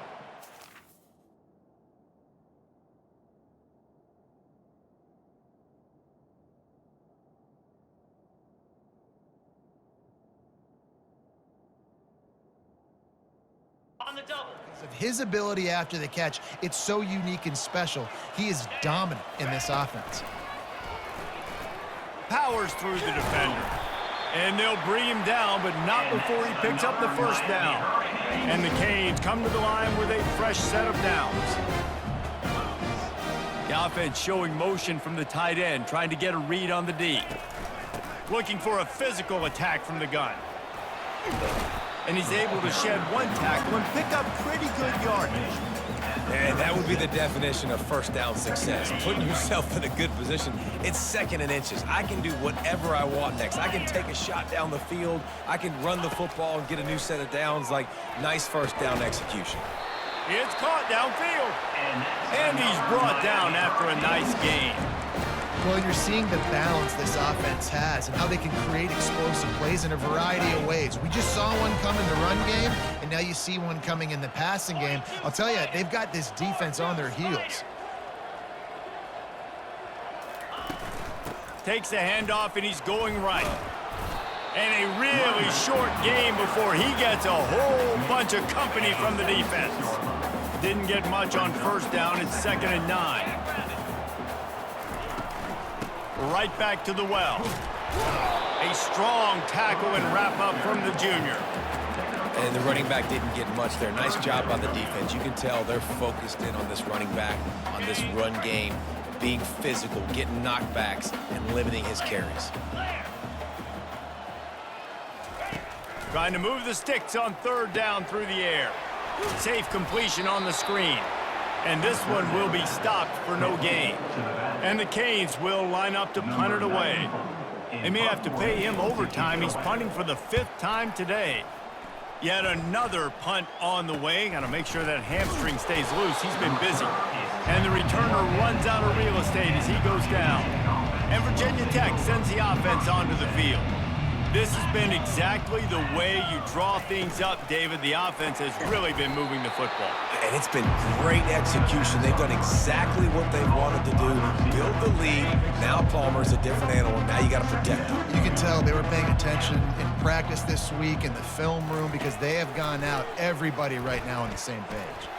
On the double. Of his ability after the catch, it's so unique and special. He is dominant in this offense. Powers through the defender. And they'll bring him down, but not before he picks up the 1st down. And the Canes come to the line with a fresh set of downs. The offense showing motion from the tight end, trying to get a read on the D. Looking for a physical attack from the gun. And he's able to shed 1 tackle and pick up pretty good yardage. And that would be the definition of 1st down success. Putting yourself in a good position. It's 2nd and inches. I can do whatever I want next. I can take a shot down the field. I can run the football and get a new set of downs. Like, nice 1st down execution. It's caught downfield. And he's brought down after a nice gain. Well, you're seeing the balance this offense has and how they can create explosive plays in a variety of ways. We just saw one come in the run game, and now you see one coming in the passing game. I'll tell you, they've got this defense on their heels. Takes the handoff, and he's going right. And a really short game before he gets a whole bunch of company from the defense. Didn't get much on 1st down. It's 2nd and 9. Right back to the well. A strong tackle and wrap up from the junior. And the running back didn't get much there. Nice job by the defense. You can tell they're focused in on this running back, on this run game, being physical, getting knockbacks, and limiting his carries. Trying to move the sticks on third down through the air. Safe completion on the screen. And this one will be stopped for no gain. And the Canes will line up to punt it away. They may have to pay him overtime. He's punting for the 5th time today. Yet another punt on the way. Got to make sure that hamstring stays loose. He's been busy. And the returner runs out of real estate as he goes down. And Virginia Tech sends the offense onto the field. This has been exactly the way you draw things up, David. The offense has really been moving the football. And it's been great execution. They've done exactly what they wanted to do. Build the lead. Now Palmer's a different animal. Now you got to protect him. You can tell they were paying attention in practice this week in the film room because they have gone out, everybody right now on the same page.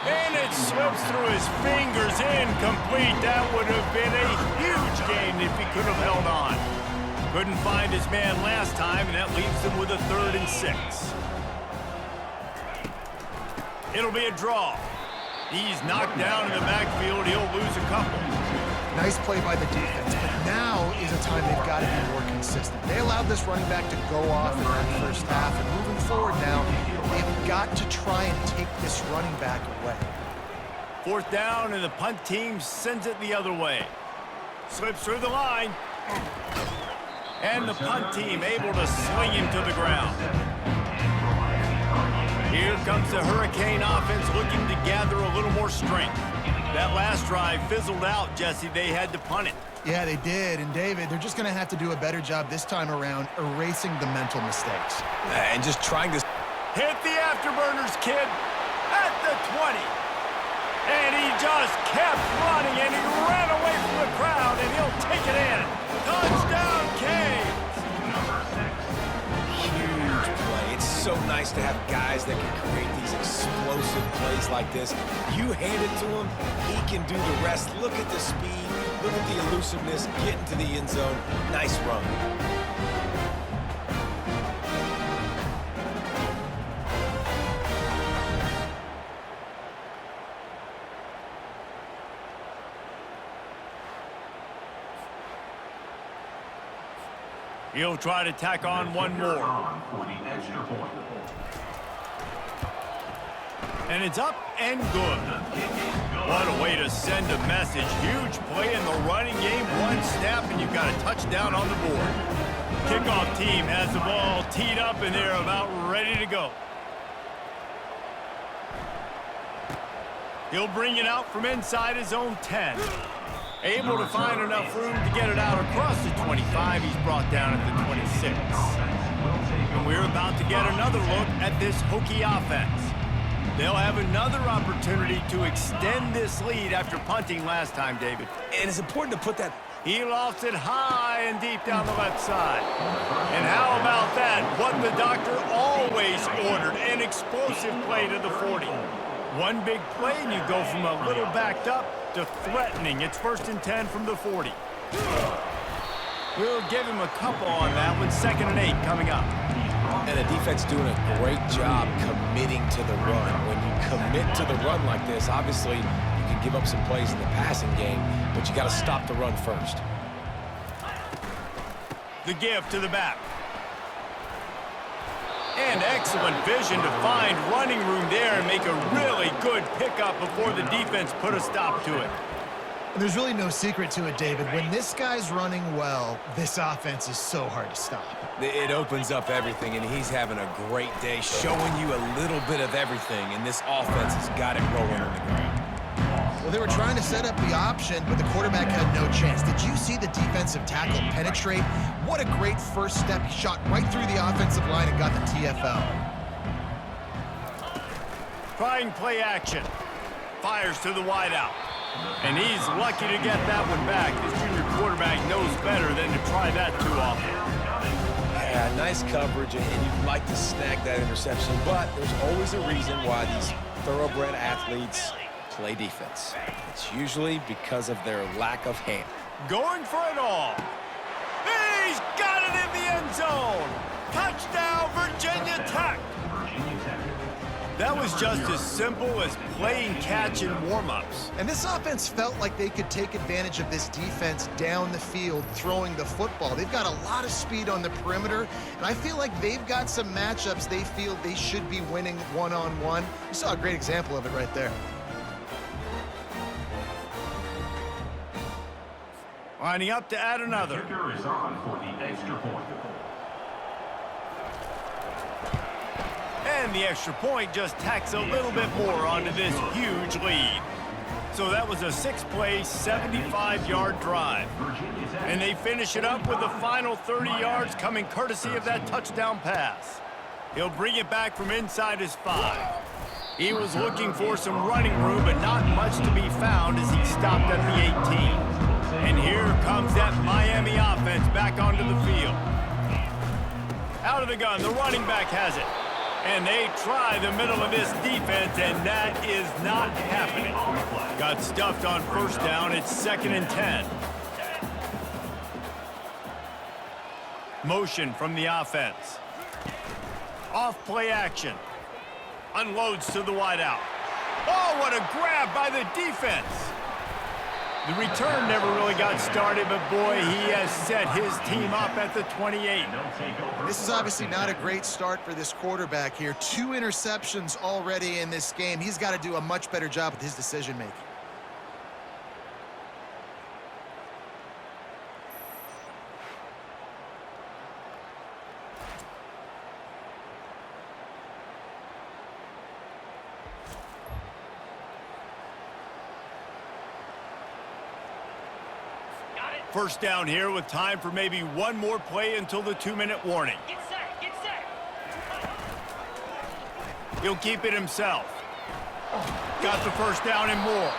And it slips through his fingers, incomplete. That would have been a huge gain if he could have held on. Couldn't find his man last time, and that leaves them with a 3rd and 6. It'll be a draw. He's knocked down in the backfield. He'll lose a couple. Nice play by the defense, but now is a time they've got to be more consistent. They allowed this running back to go off in that first half, and moving forward now, they've got to try and take this running back away. 4th down, and the punt team sends it the other way. Slips through the line. And the punt team able to sling him to the ground. Here comes the Hurricane offense looking to gather a little more strength. That last drive fizzled out, Jesse. They had to punt it. Yeah, they did. And, David, they're just going to have to do a better job this time around erasing the mental mistakes. And just trying to... Hit the afterburners, kid, at the 20. And he just kept running, and he ran away from the crowd, and he'll take it in. Touchdown, Canes! Huge play. It's so nice to have guys that can create these explosive plays like this. You hand it to him, he can do the rest. Look at the speed, look at the elusiveness, get into the end zone. Nice run. He'll try to tack on one more. And it's up and good. What a way to send a message. Huge play in the running game. One snap and you've got a touchdown on the board. Kickoff team has the ball teed up and they're about ready to go. He'll bring it out from inside his own 10. Able to find enough room to get it out across the 25. He's brought down at the 26. And we're about to get another look at this Hokie offense. They'll have another opportunity to extend this lead after punting last time, David. And it's important to put that... He lofts it high and deep down the left side. And how about that? What the doctor always ordered, an explosive play to the 40. One big play and you go from a little backed up to threatening. It's 1st and 10 from the 40. We'll give him a couple on that one. 2nd and 8 coming up. And the defense doing a great job committing to the run. When you commit to the run like this, obviously you can give up some plays in the passing game, but you got to stop the run first. The give to the back. And excellent vision to find running room there and make a really good pickup before the defense put a stop to it. And there's really no secret to it, David. When this guy's running well, this offense is so hard to stop. It opens up everything, and he's having a great day, showing you a little bit of everything, and this offense has got it rolling on the ground. Well, they were trying to set up the option, but the quarterback had no chance. Did you see the defensive tackle penetrate? What a great first step. He shot right through the offensive line and got the TFL. Trying play action. Fires to the wideout. And he's lucky to get that one back. This junior quarterback knows better than to try that too often. Yeah, nice coverage, and you'd like to snag that interception, but there's always a reason why these thoroughbred athletes play defense. It's usually because of their lack of hand. Going for it all. He's got it in the end zone. Touchdown, Virginia Tech. That was just as simple as playing catch in warm-ups. And this offense felt like they could take advantage of this defense down the field throwing the football. They've got a lot of speed on the perimeter, and I feel like they've got some matchups they feel they should be winning one-on-one. You saw a great example of it right there. Lining up to add another. Kicker is on for the extra point. And the extra point just tacks a little bit more onto this huge lead. So that was a 6-play, 75-yard drive. And they finish it up with the final 30 yards coming courtesy of that touchdown pass. He'll bring it back from inside his 5. He was looking for some running room, but not much to be found as he stopped at the 18. And here comes that Miami offense back onto the field. Out of the gun, the running back has it. And they try the middle of this defense, and that is not happening. Got stuffed on first down. It's 2nd and 10. Motion from the offense. Off play action. Unloads to the wideout. Oh, what a grab by the defense. The return never really got started, but boy, he has set his team up at the 28. This is obviously not a great start for this quarterback here. 2 interceptions already in this game. He's got to do a much better job with his decision-making. First down here with time for maybe one more play until the 2-minute warning. Get set, get set. He'll keep it himself. Got the first down and more.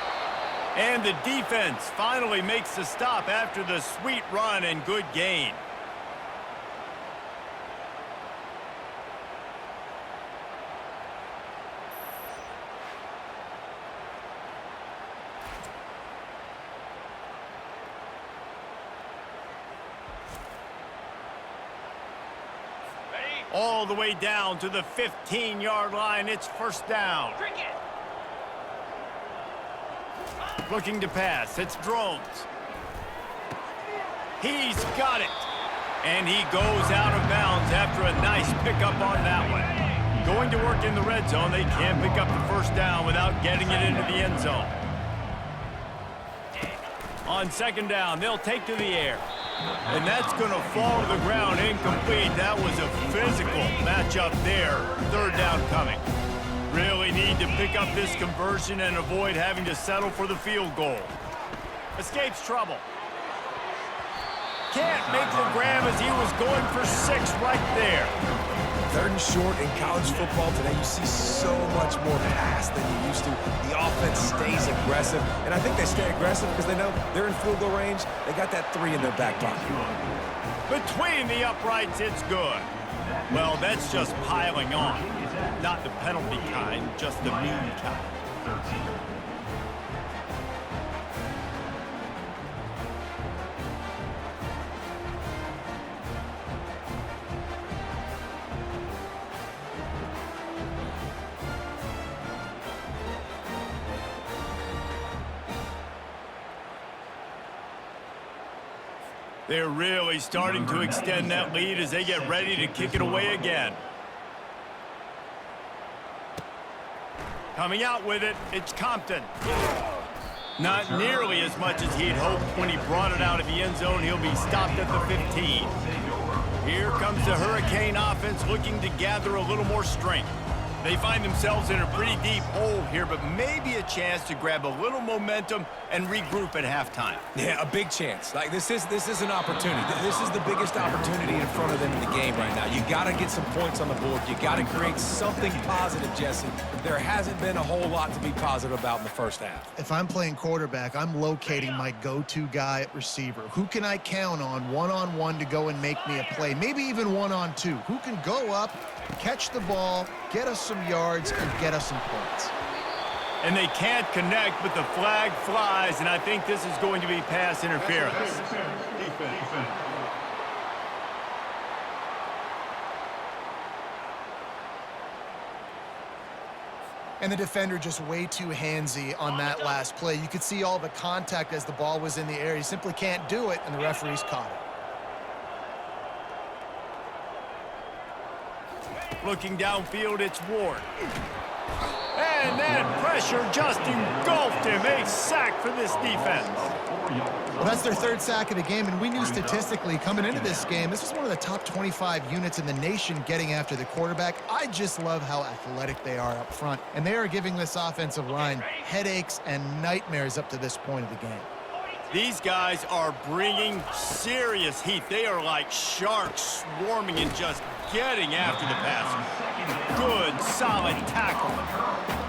And the defense finally makes the stop after the sweet run and good gain. All the way down to the 15-yard line. It's first down. Cricket. Looking to pass. It's Drones. He's got it. And he goes out of bounds after a nice pickup on that one. Going to work in the red zone. They can't pick up the first down without getting it into the end zone. On 2nd down, they'll take to the air. And that's going to fall to the ground incomplete. That was a physical matchup there. 3rd down coming. Really need to pick up this conversion and avoid having to settle for the field goal. Escapes trouble. Can't make the grab as he was going for 6 right there. 3rd and short in college football today, you see so much more pass than you used to. The offense stays aggressive, and I think they stay aggressive because they know they're in field goal range. They got that 3 in their back pocket. Between the uprights, it's good. Well, that's just piling on. Not the penalty kind, just the mean kind. 13. They're really starting to extend that lead as they get ready to kick it away again. Coming out with it, it's Compton. Not nearly as much as he'd hoped when he brought it out of the end zone. He'll be stopped at the 15. Here comes the Hurricane offense looking to gather a little more strength. They find themselves in a pretty deep hole here, but maybe a chance to grab a little momentum and regroup at halftime. Yeah, a big chance. Like this is an opportunity. This is the biggest opportunity in front of them in the game right now. You got to get some points on the board. You got to create something positive, Jesse. There hasn't been a whole lot to be positive about in the first half. If I'm playing quarterback, I'm locating my go-to guy at receiver. Who can I count on one-on-one to go and make me a play? Maybe even one-on-two. Who can go up, catch the ball, get us some yards, and get us some points? And they can't connect, but the flag flies, and I think this is going to be pass interference. Defense. And the defender just way too handsy on that last play. You could see all the contact as the ball was in the air. He simply can't do it, and the referee's caught it. Looking downfield, it's Ward. And that pressure just engulfed him. A sack for this defense. Well, that's their third sack of the game, and we knew statistically coming into this game, this was one of the top 25 units in the nation getting after the quarterback. I just love how athletic they are up front, and they are giving this offensive line headaches and nightmares up to this point of the game. These guys are bringing serious heat. They are like sharks swarming and just getting after the passer. Good, solid tackle.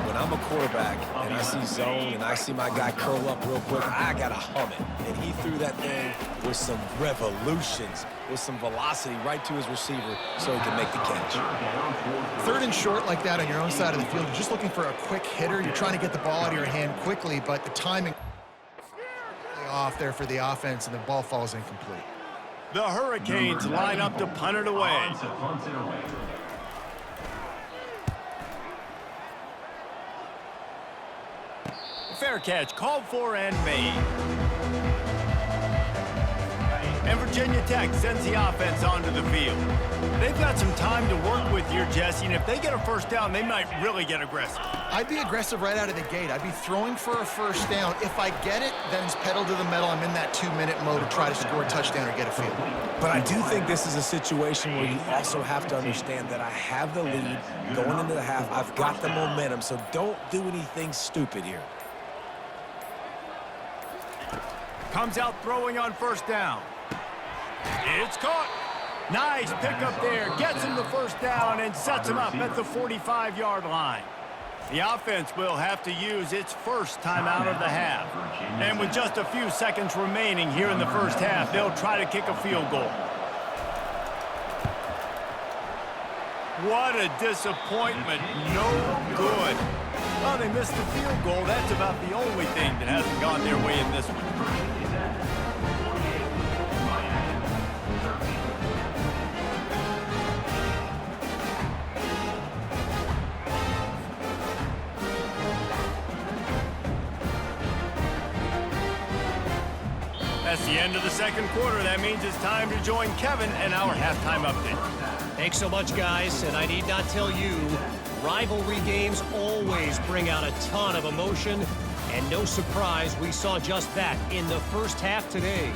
When I'm a quarterback and I see zone and I see my guy curl up real quick, I got to hum it. And he threw that thing with some revolutions, with some velocity right to his receiver so he can make the catch. Third and short like that on your own side of the field, you're just looking for a quick hitter. You're trying to get the ball out of your hand quickly, but the timing off there for the offense, and the ball falls incomplete. The Hurricanes line up to punt it away. Fair catch called for and made. And Virginia Tech sends the offense onto the field. They've got some time to work with here, Jesse, and if they get a first down, they might really get aggressive. I'd be aggressive right out of the gate. I'd be throwing for a first down. If I get it, then it's pedal to the metal. I'm in that 2-minute mode to try to score a touchdown or get a field. But I do think this is a situation where you also have to understand that I have the lead going into the half. I've got the momentum, so don't do anything stupid here. Comes out throwing on first down. It's caught. Nice pickup there. Gets him the first down and sets him up at the 45-yard line. The offense will have to use its first timeout of the half. And with just a few seconds remaining here in the first half, they'll try to kick a field goal. What a disappointment. No good. Well, they missed the field goal. That's about the only thing that hasn't gone their way in this one. That's the end of the second quarter. That means it's time to join Kevin and our halftime update. Thanks so much, guys. And I need not tell you, rivalry games always bring out a ton of emotion. And no surprise, we saw just that in the first half today.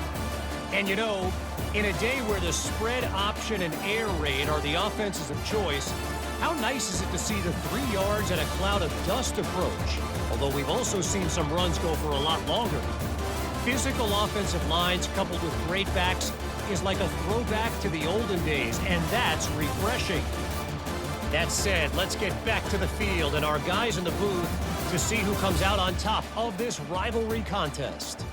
And you know, in a day where the spread option and air raid are the offenses of choice, how nice is it to see the 3 yards and a cloud of dust approach? Although we've also seen some runs go for a lot longer. Physical offensive lines coupled with great backs is like a throwback to the olden days, and that's refreshing. That said, let's get back to the field and our guys in the booth to see who comes out on top of this rivalry contest.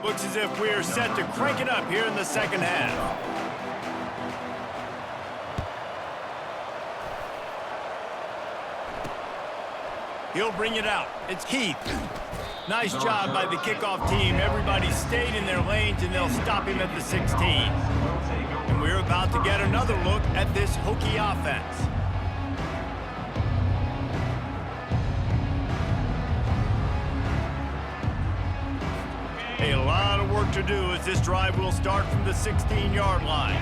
Looks as if we're set to crank it up here in the second half. He'll bring it out. It's Heath. Nice job by the kickoff team. Everybody stayed in their lanes, and they'll stop him at the 16. And we're about to get another look at this Hokie offense. A lot of work to do as this drive will start from the 16-yard line.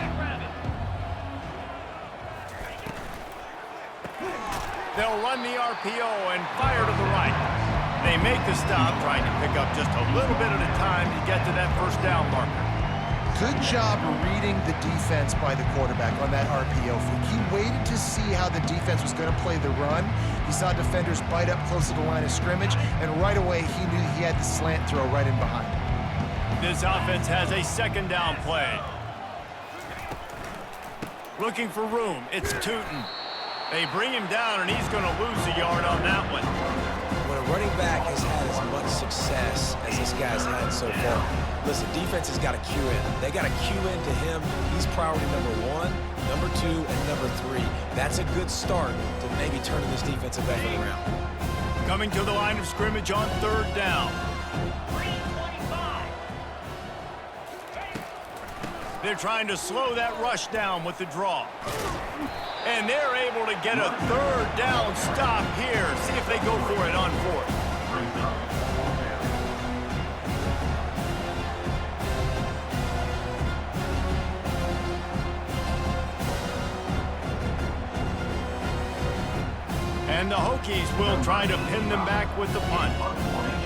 They'll run the RPO and fire to the right. They make the stop, trying to pick up just a little bit at a time to get to that first down marker. Good job reading the defense by the quarterback on that RPO fake. He waited to see how the defense was going to play the run. He saw defenders bite up close to the line of scrimmage, and right away he knew he had the slant throw right in behind him. This offense has a second down play. Looking for room. It's Tootin. They bring him down, and he's going to lose a yard on that one. When a running back has had as much success as this guy's had so far, listen, defense has got to cue in. They got to cue in to him. He's priority number 1, number 2, and number 3. That's a good start to maybe turning this defensive effort around. Coming to the line of scrimmage on third down. They're trying to slow that rush down with the draw. And they're able to get a third down stop here. See if they go for it on fourth. And the Hokies will try to pin them back with the punt.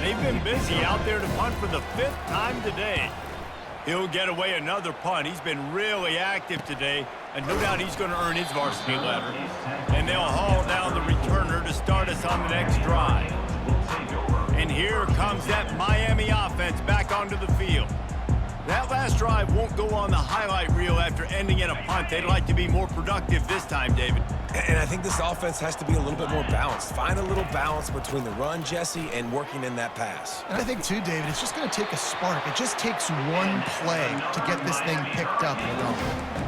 They've been busy out there to punt for the 5th time today. He'll get away another punt. He's been really active today, and no doubt he's going to earn his varsity letter. And they'll haul down the returner to start us on the next drive. And here comes that Miami offense back onto the field. That last drive won't go on the highlight reel after ending in a punt. They'd like to be more productive this time, David. And I think this offense has to be a little bit more balanced. Find a little balance between the run, Jesse, and working in that pass. And I think, too, David, it's just going to take a spark. It just takes one play to get this thing picked up and going.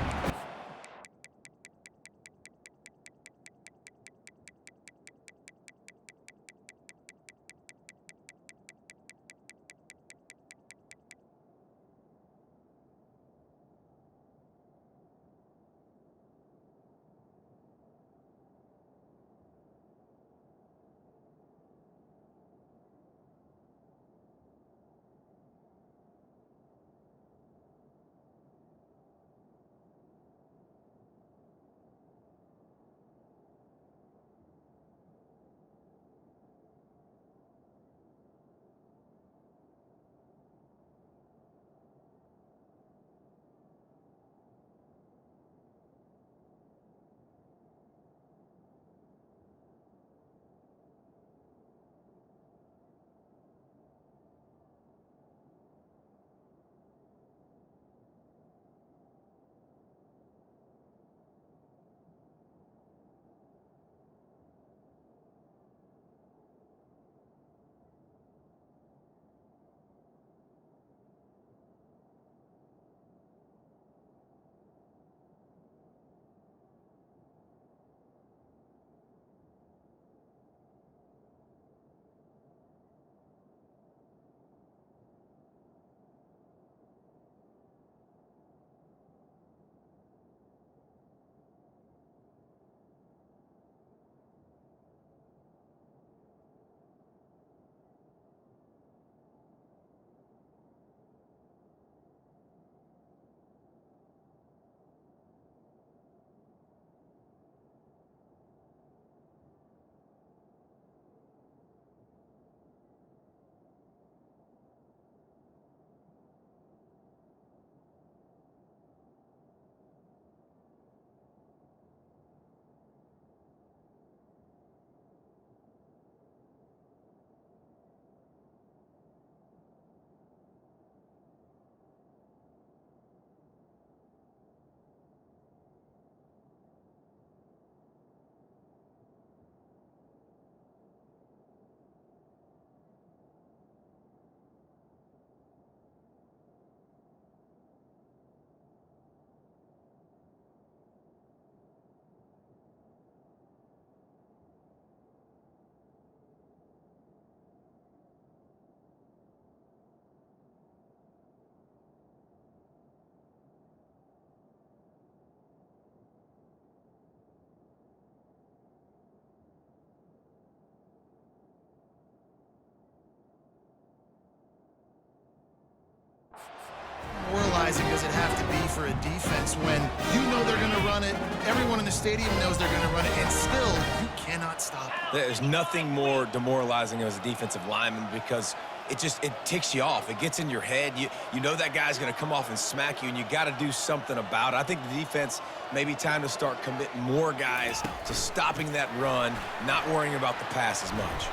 demoralizing does it have to be for a defense when you know they're going to run it, everyone in the stadium knows they're going to run it, and still you cannot stop it? There's nothing more demoralizing as a defensive lineman because it ticks you off. It gets in your head. You know that guy's going to come off and smack you, and you got to do something about it. I think the defense maybe time to start committing more guys to stopping that run, not worrying about the pass as much.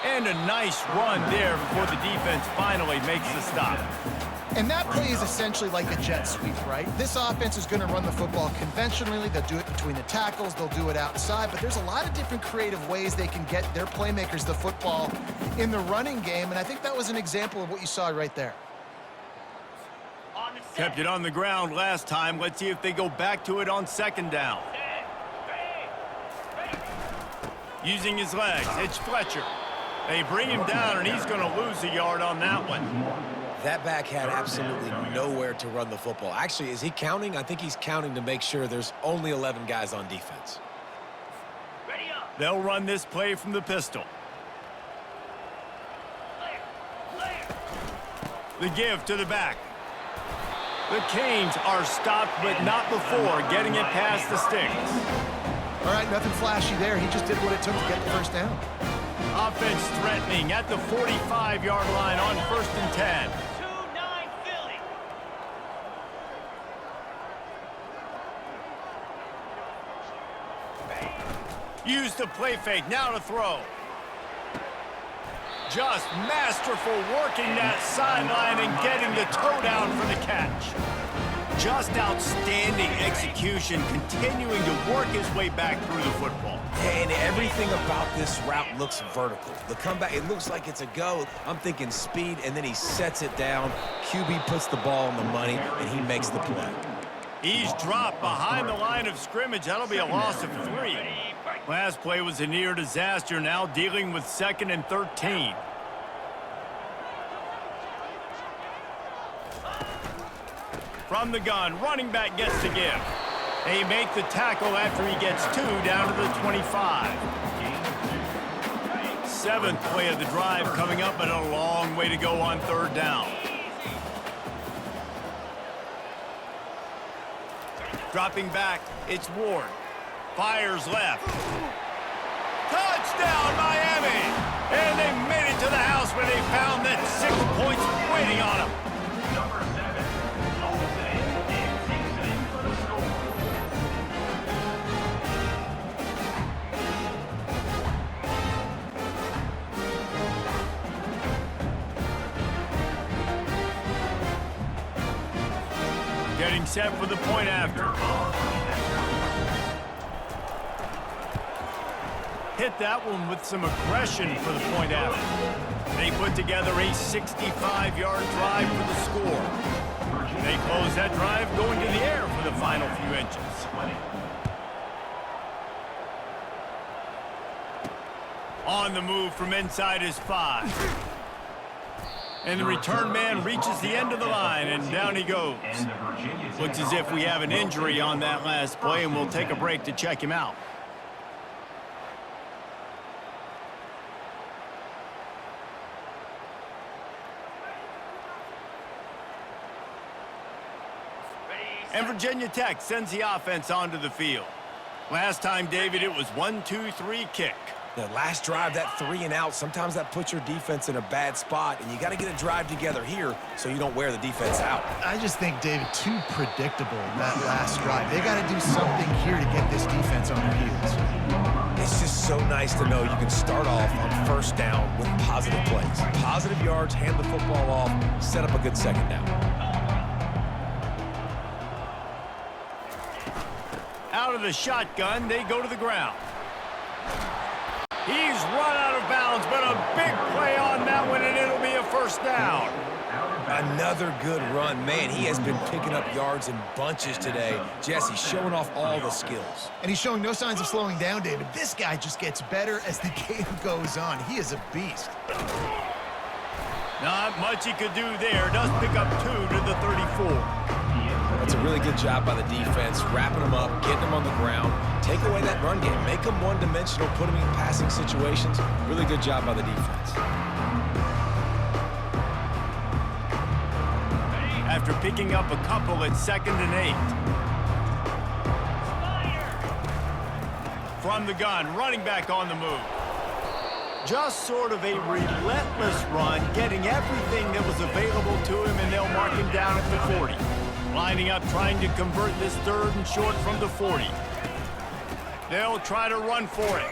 And a nice run there before the defense finally makes the stop. And that play is essentially like a jet sweep, right? This offense is going to run the football conventionally. They'll do it between the tackles. They'll do it outside. But there's a lot of different creative ways they can get their playmakers the football in the running game. And I think that was an example of what you saw right there. Kept it on the ground last time. Let's see if they go back to it on second down. Using his legs, it's Fletcher. They bring him down, and he's going to lose a yard on that one. That back had absolutely nowhere to run the football. Actually, is he counting? I think he's counting to make sure there's only 11 guys on defense. They'll run this play from the pistol. The give to the back. The Canes are stopped, but not before getting it past the sticks. All right, nothing flashy there. He just did what it took to get the first down. Offense threatening at the 45-yard line on 1st and 10. 2-9 Philly. Use the play fake, now to throw. Just masterful working that sideline and getting the toe down for the catch. Just outstanding execution, continuing to work his way back through the football. And everything about this route looks vertical. The comeback, it looks like it's a go. I'm thinking speed, and then he sets it down. QB puts the ball on the money, and he makes the play. He's dropped behind the line of scrimmage. That'll be a loss of 3. Last play was a near disaster, now dealing with 2nd and 13. From the gun, running back gets the give. They make the tackle after he gets 2 down to the 25. 7th play of the drive coming up, and a long way to go on 3rd down. Dropping back, it's Ward. Fires left. Touchdown, Miami! And they made it to the house where they found that 6 points waiting on them. Number 7, Olsen and Dixon for the score. Getting set for the point after. Hit that one with some aggression for the point after. They put together a 65-yard drive for the score. They close that drive going to the air for the final few inches. On the move from inside his 5. And the return man reaches the end of the line, and down he goes. Looks as if we have an injury on that last play, and we'll take a break to check him out. And Virginia Tech sends the offense onto the field. Last time, David, it was 1-2-3 kick. The last drive, that 3 and out, sometimes that puts your defense in a bad spot, and you got to get a drive together here so you don't wear the defense out. I just think, David, too predictable that last drive. They got to do something here to get this defense on their heels. It's just so nice to know you can start off on 1st down with positive plays. Positive yards, hand the football off, set up a good 2nd down. Out of the shotgun, they go to the ground. He's run out of bounds, but a big play on that one, and it'll be a 1st down. Another good run. Man, he has been picking up yards in bunches today. Jesse showing off all the skills. And he's showing no signs of slowing down, David. This guy just gets better as the game goes on. He is a beast. Not much he could do there. Does pick up 2 to the 34. That's a really good job by the defense, wrapping them up, getting them on the ground. Take away that run game. Make them one-dimensional, put them in passing situations. Really good job by the defense. After after picking up a couple at 2nd and 8. From the gun, running back on the move. Just sort of a relentless run, getting everything that was available to him, and they'll mark him down at the 40. Lining up, trying to convert this 3rd and short from the 40. They'll try to run for it.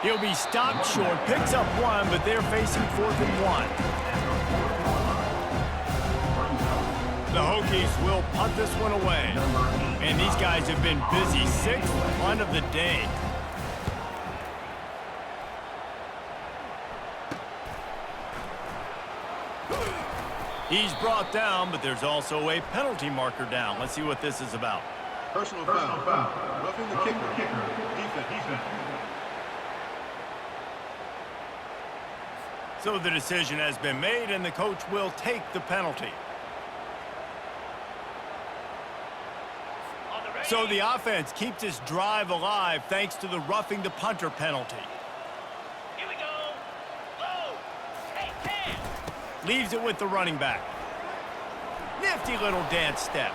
He'll be stopped short, picks up 1, but they're facing 4th and 1. The Hokies will punt this one away. And these guys have been busy. 6th punt of the day. He's brought down, but there's also a penalty marker down. Let's see what this is about. Personal foul. Roughing the kicker. Defense. So the decision has been made, and the coach will take the penalty. So the offense keeps its drive alive thanks to the roughing the punter penalty. Here we go. Low. Hey, 10. Leaves it with the running back. Nifty little dance step.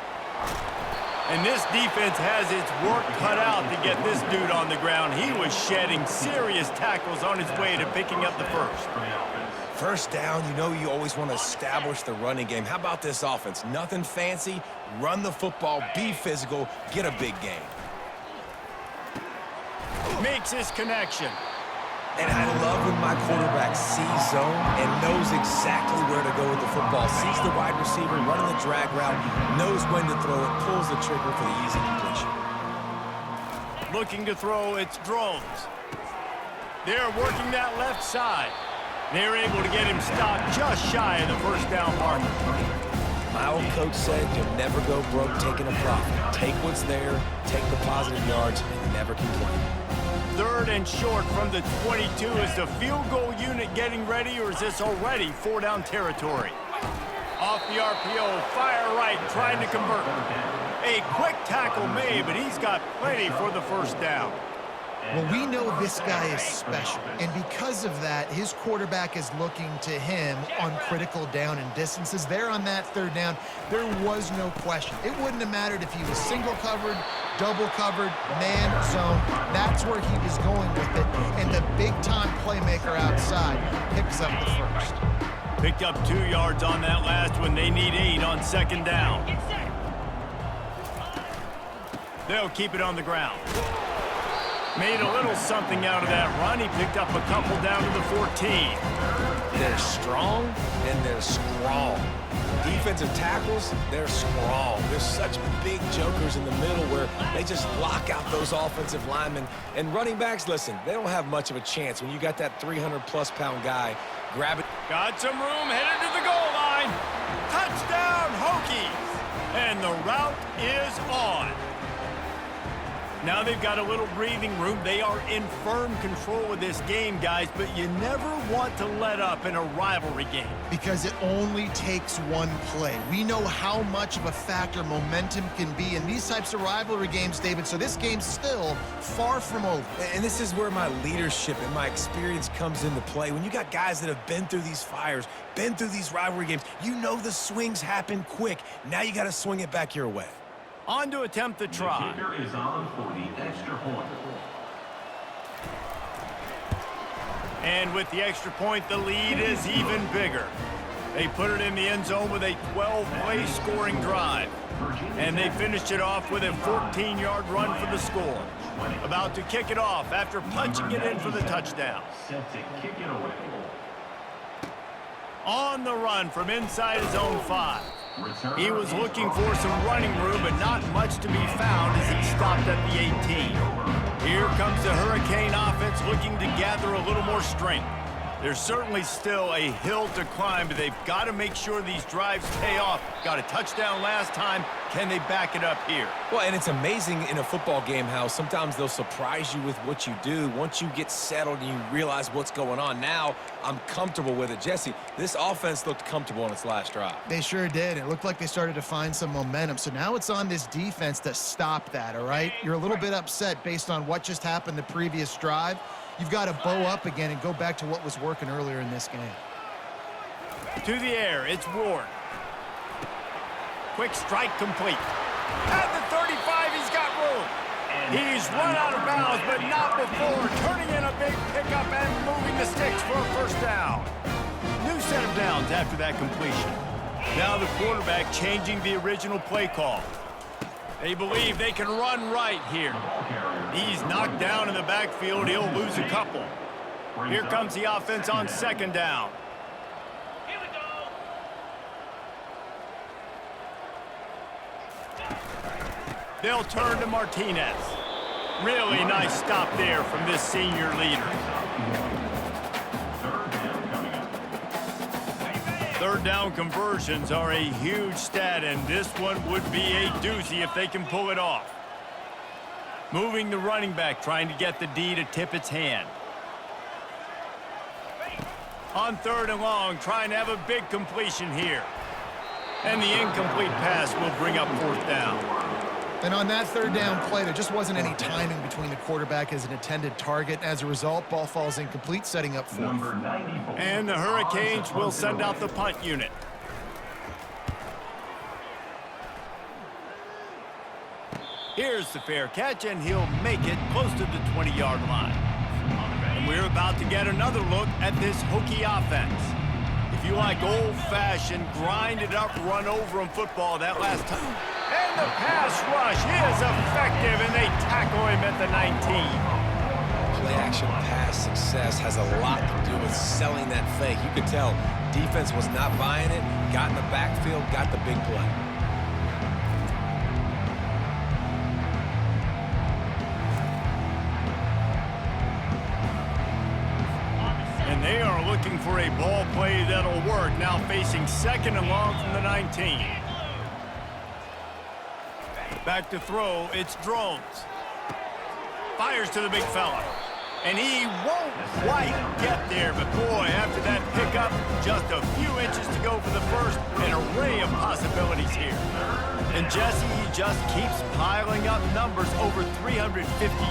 And this defense has its work cut out to get this dude on the ground. He was shedding serious tackles on his way to picking up the first. First down, you know you always want to establish the running game. How about this offense? Nothing fancy. Run the football, be physical, get a big gain. Makes his connection. And I love when my quarterback sees zone and knows exactly where to go with the football. Sees the wide receiver running the drag route, knows when to throw it, pulls the trigger for the easy completion. Looking to throw, it's Drones. They're working that left side. They're able to get him stopped just shy of the first down marker. My old coach said you'll never go broke taking a profit. Take what's there, take the positive yards, and never complain. 3rd and short from the 22. Is the field goal unit getting ready, or is this already 4-down territory? Off the RPO, fire right, trying to convert. A quick tackle made, but he's got plenty for the first down. Well, we know this guy is special, and because of that, his quarterback is looking to him on critical down and distances. There on that 3rd down, there was no question. It wouldn't have mattered if he was single covered, double covered, man, zone. That's where he was going with it, and the big-time playmaker outside picks up the first. Picked up 2 yards on that last one. They need 8 on 2nd down. They'll keep it on the ground. Made a little something out of that run. He picked up a couple down to the 14. They're strong and they're strong. Defensive tackles, they're strong. There's such big jokers in the middle where they just lock out those offensive linemen. And running backs, listen, they don't have much of a chance when you got that 300-plus pound guy grabbing. Got some room, headed to the goal line. Touchdown, Hokies! And the route is on. Now they've got a little breathing room. They are in firm control of this game, guys, but you never want to let up in a rivalry game. Because it only takes one play. We know how much of a factor momentum can be in these types of rivalry games, David, so this game's still far from over. And this is where my leadership and my experience comes into play. When you got guys that have been through these fires, been through these rivalry games, you know the swings happen quick. Now you got to swing it back your way. On to attempt the try. The kicker is on for the extra point. And with the extra point, the lead is even bigger. They put it in the end zone with a 12-play scoring drive. And they finished it off with a 14-yard run for the score. About to kick it off after punching it in for the touchdown. Set to kick it away. On the run from inside his own 5. He was looking for some running room, but not much to be found as he stopped at the 18. Here comes the Hurricane offense looking to gather a little more strength. There's certainly still a hill to climb, but they've got to make sure these drives pay off. Got a touchdown last time. Can they back it up here? Well, and it's amazing in a football game how sometimes they'll surprise you with what you do. Once you get settled and you realize what's going on, now I'm comfortable with it. Jesse, this offense looked comfortable on its last drive. They sure did. It looked like they started to find some momentum. So now it's on this defense to stop that, all right? You're a little bit upset based on what just happened the previous drive. You've got to bow up again and go back to what was working earlier in this game. To the air, it's Ward. quick strike complete. At the 35, he's got room. He's run out of bounds, but not before turning in a big pickup and moving the sticks for a first down. New set of downs after that completion. Now the quarterback changing the original play call. They believe they can run right here. He's knocked down in the backfield. He'll lose a couple. Here comes the offense on second down. Here we go. They'll turn to Martinez. Really nice stop there from this senior leader. Third down conversions are a huge stat, and this one would be a doozy if they can pull it off. Moving the running back, trying to get the D to tip its hand. On third and long, trying to have a big completion here. And the incomplete pass will bring up fourth down. And on that third down play, there just wasn't any timing between the quarterback as an intended target. As a result, ball falls incomplete, setting up fourth. And the Hurricanes will send out the punt unit. Here's the fair catch, and he'll make it close to the 20-yard line. And we're about to get another look at this Hokie offense. If you like old-fashioned, grind-it-up, run-over-'em football that last time. And the pass rush is effective, and they tackle him at the 19. Play-action pass success has a lot to do with selling that fake. You could tell defense was not buying it, got in the backfield, got the big play. And they are looking for a ball play that'll work, now facing second and long from the 19. Back to throw, it's Drones. Fires to the big fella. And he won't quite get there, but boy, after that pickup, just a few inches to go for the first. An array of possibilities here. And Jesse, he just keeps piling up numbers, over 350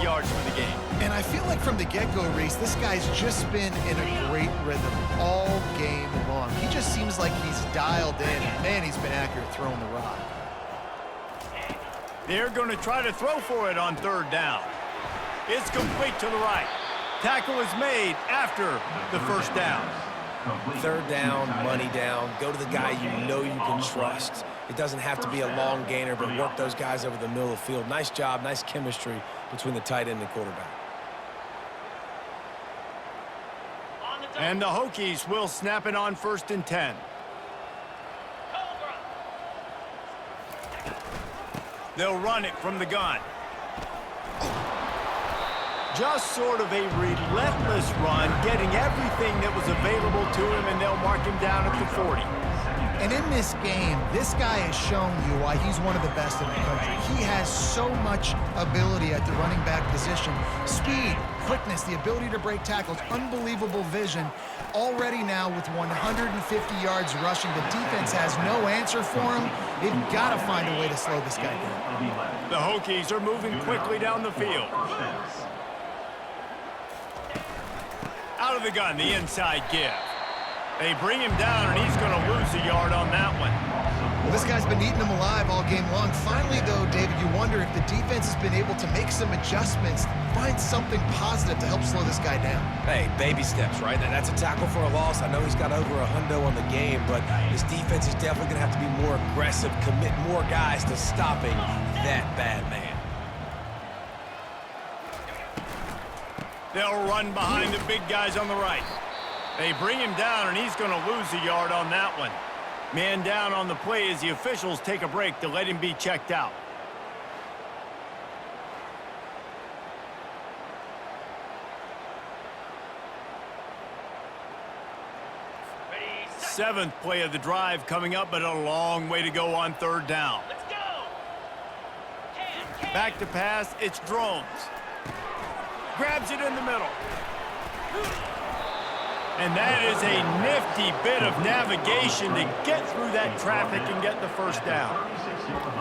yards for the game. And I feel like from the get-go, Reese, this guy's just been in a great rhythm all game long. He just seems like he's dialed in. Man, he's been accurate throwing the rock. They're going to try to throw for it on third down. It's complete to the right. Tackle is made after the first down. Third down, money down. Go to the guy you know you can trust. It doesn't have to be a long gainer, but work those guys over the middle of the field. Nice job, nice chemistry between the tight end and quarterback. And the Hokies will snap it on first and 10. They'll run it from the gun. Just sort of a relentless run, getting everything that was available to him, and they'll mark him down at the 40. And in this game, this guy has shown you why he's one of the best in the country. He has so much ability at the running back position. Speed, quickness, the ability to break tackles, unbelievable vision. Already now with 150 yards rushing, the defense has no answer for him. They've got to find a way to slow this guy down. The Hokies are moving quickly down the field. Out of the gun, the inside give. They bring him down, and he's going to lose a yard on that one. Well, this guy's been eating them alive all game long. Finally, though, David, you wonder if the defense has been able to make some adjustments, find something positive to help slow this guy down. Hey, baby steps, right? That's a tackle for a loss. I know he's got over a hundo on the game, but his defense is definitely going to have to be more aggressive, commit more guys to stopping that bad man. They'll run behind the big guys on the right. They bring him down, and he's going to lose a yard on that one. Man down on the play as the officials take a break to let him be checked out. Seventh play of the drive coming up, but a long way to go on third down. Let's go. Back to pass, it's Drones. Grabs it in the middle. And that is a nifty bit of navigation to get through that traffic and get the first down.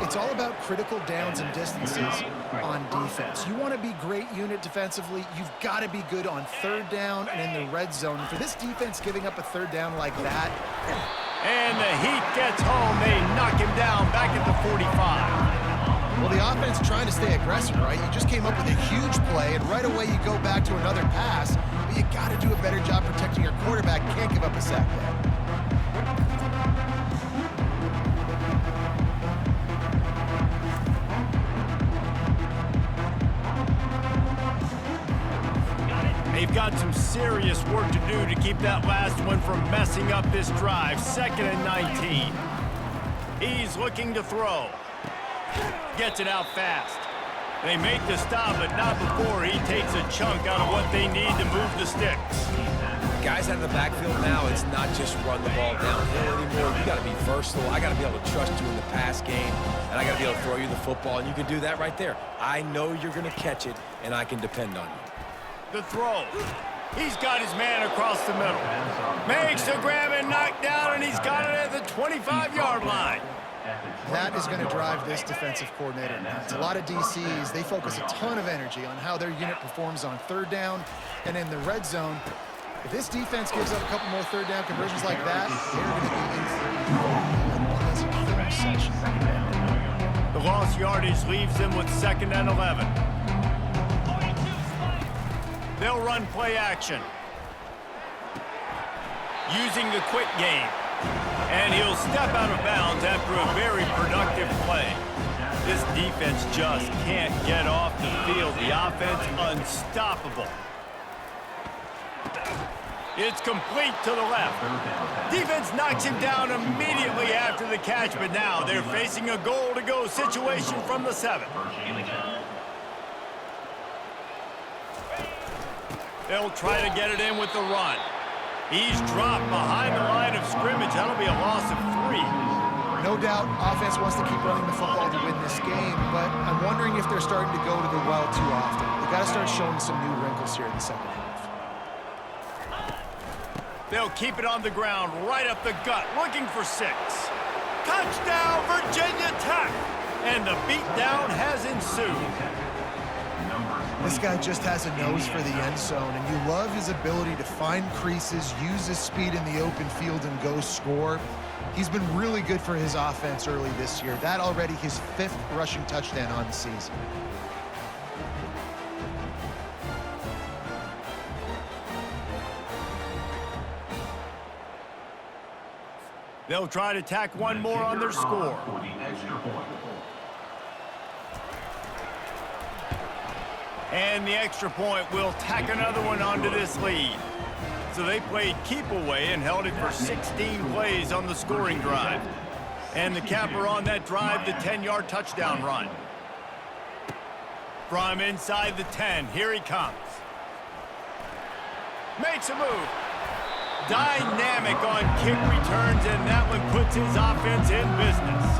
It's all about critical downs and distances on defense. You want to be great unit defensively, you've got to be good on third down and in the red zone. And for this defense giving up a third down like that, And the heat gets home. They knock him down back at the 45. Well, the offense trying to stay aggressive, right? You just came up with a huge play, and right away you go back to another pass. But you got to do a better job protecting your quarterback. Can't give up a sack there. They've got some serious work to do to keep that last one from messing up this drive. 2nd and 19. He's looking to throw. Gets it out fast. They make the stop, but not before he takes a chunk out of what they need to move the sticks. Guys out of the backfield now, it's not just run the ball downhill anymore. You got to be versatile. I got to be able to trust you in the pass game, and I got to be able to throw you the football, and you can do that right there. I know you're going to catch it, and I can depend on you. The throw. He's got his man across the middle. Makes the grab and knock down, and he's got it at the 25-yard line. That is going to drive this defensive coordinator nuts. A lot of DCs, they focus a ton of energy on how their unit performs on 3rd down and in the red zone. If this defense gives up a couple more 3rd down conversions like that, they're going to be in for a session. The lost yardage leaves them with 2nd and 11. They'll run play action. Using the quick game. And he'll step out of bounds after a very productive play. This defense just can't get off the field. The offense unstoppable. It's complete to the left. Defense knocks him down immediately after the catch, but now they're facing a goal-to-go situation from the 7. They'll try to get it in with the run. He's dropped behind the line of scrimmage. That'll be a loss of 3. No doubt, offense wants to keep running the football to win this game, but I'm wondering if they're starting to go to the well too often. They've got to start showing some new wrinkles here in the second half. They'll keep it on the ground, right up the gut, looking for 6. Touchdown, Virginia Tech! And the beatdown has ensued. This guy just has a nose for the end zone, and you love his ability to find creases, use his speed in the open field, and go score. He's been really good for his offense early this year. That already his 5th rushing touchdown on the season. They'll try to tack one more on their score. And the extra point will tack another one onto this lead. So they played keep away and held it for 16 plays on the scoring drive. And the capper on that drive, the 10-yard touchdown run. From inside the 10, here he comes. Makes a move. Dynamic on kick returns, and that one puts his offense in business.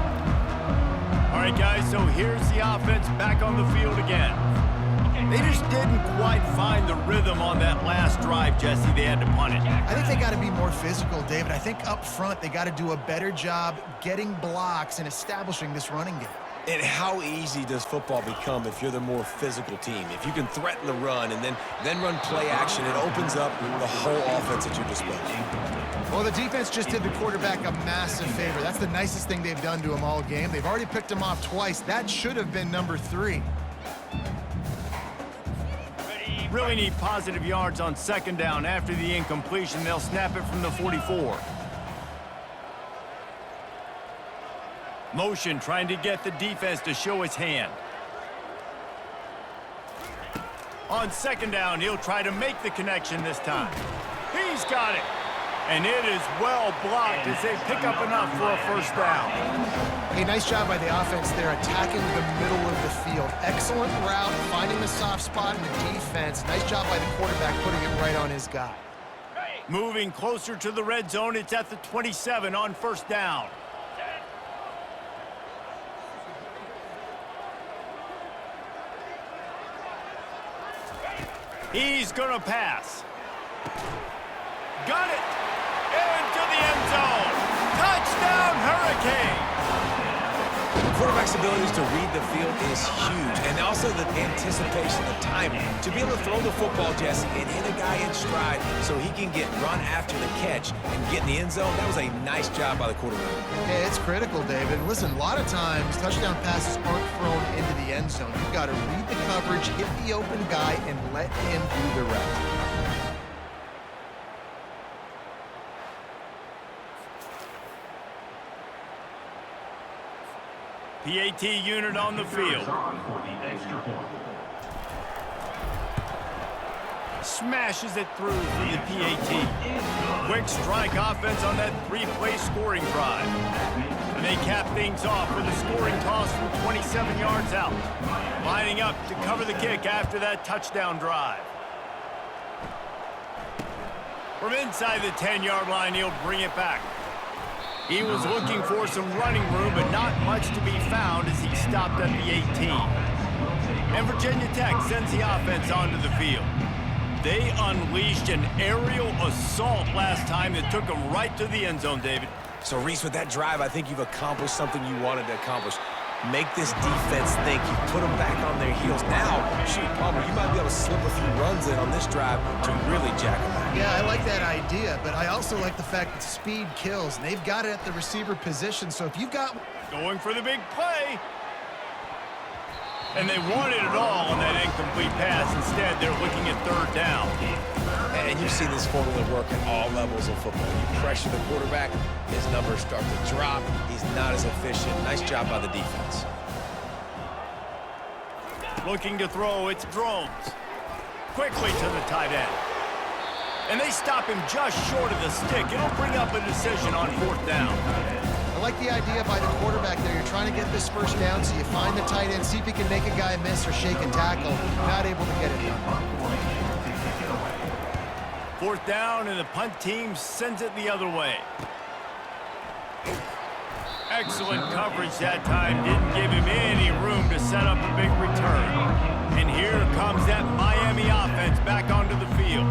All right, guys, so here's the offense back on the field again. They just didn't quite find the rhythm on that last drive, Jesse. They had to punt it. I think they got to be more physical, David. I think up front they got to do a better job getting blocks and establishing this running game. And how easy does football become if you're the more physical team? If you can threaten the run and then run play action, it opens up the whole offense at your disposal. Well, the defense just did the quarterback a massive favor. That's the nicest thing they've done to him all game. They've already picked him off twice. That should have been number 3. Really need positive yards on 2nd down. After the incompletion, they'll snap it from the 44. Motion trying to get the defense to show his hand. On 2nd down, he'll try to make the connection this time. He's got it. And it is well blocked as they pick up enough for a 1st down. Hey, nice job by the offense there, attacking the middle of the field. Excellent route, finding the soft spot in the defense. Nice job by the quarterback putting it right on his guy. Moving closer to the red zone, it's at the 27 on 1st down. He's gonna pass. Got it. Into the end zone. Touchdown, Hurricane. quarterback's abilities to read the field is huge, and also the anticipation, the timing. To be able to throw the football, Jesse, and hit a guy in stride so he can get run after the catch and get in the end zone, that was a nice job by the quarterback. Yeah, it's critical, David. Listen, a lot of times touchdown passes aren't thrown into the end zone. You've got to read the coverage, hit the open guy, and let him do the rest. PAT unit on the field. For the extra point. Smashes it through for the PAT. Quick strike offense on that three-play scoring drive. And they cap things off with a scoring toss from 27 yards out. Lining up to cover the kick after that touchdown drive. From inside the 10-yard line, he'll bring it back. He was looking for some running room, but not much to be found as he stopped at the 18. And Virginia Tech sends the offense onto the field. They unleashed an aerial assault last time that took them right to the end zone, David. So, Reese, with that drive, I think you've accomplished something you wanted to accomplish. Make this defense think. You put them back on their heels. Now, shoot, Palmer, you might be able to slip a few runs in on this drive to really jack them out. Yeah, I like that idea, but I also like the fact that speed kills, and they've got it at the receiver position, so if you've got... Going for the big play. And they wanted it all on that incomplete pass. Instead, they're looking at third down. And you see this formula work at all levels of football. You pressure the quarterback, his numbers start to drop. He's not as efficient. Nice job by the defense. Looking to throw, it's Drones. Quickly to the tight end. And they stop him just short of the stick. It'll bring up a decision on fourth down. I like the idea by the quarterback there. You're trying to get this first down, so you find the tight end, see if he can make a guy miss or shake and tackle. Not able to get it done. Fourth down, and the punt team sends it the other way. Excellent coverage that time. Didn't give him any room to set up a big return. And here comes that Miami offense back onto the field.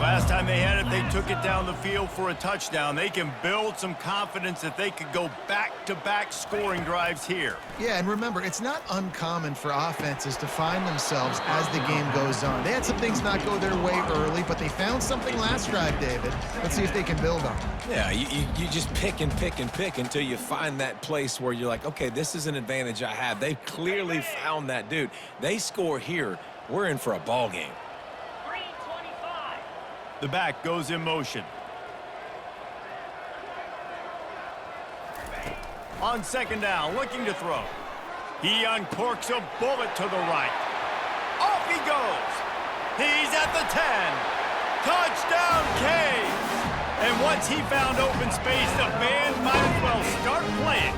Last time they had it, they took it down the field for a touchdown. They can build some confidence that they could go back-to-back scoring drives here. Yeah, and remember, it's not uncommon for offenses to find themselves as the game goes on. They had some things not go their way early, but they found something last drive, David. Let's see if they can build on it. Yeah, you just pick and pick and pick until you find that place where you're like, okay, this is an advantage I have. They clearly found that dude. They score here. We're in for a ball game. The back goes in motion. On second down, looking to throw. He uncorks a bullet to the right. Off he goes. He's at the 10. Touchdown, Canes. And once he found open space, the band might as well start playing.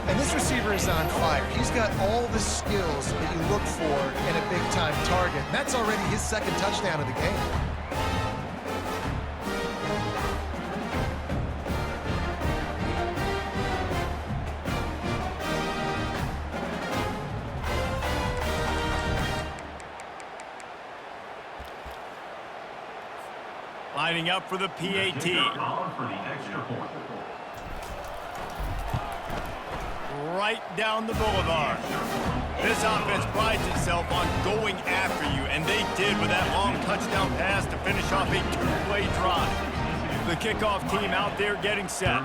And this receiver is on fire. He's got all the skills that you look for in a big-time target. And that's already his second touchdown of the game. Lining up for the PAT. For the extra point. Right down the boulevard. This offense prides itself on going after you, and they did with that long touchdown pass to finish off a two-play drive. The kickoff team out there getting set.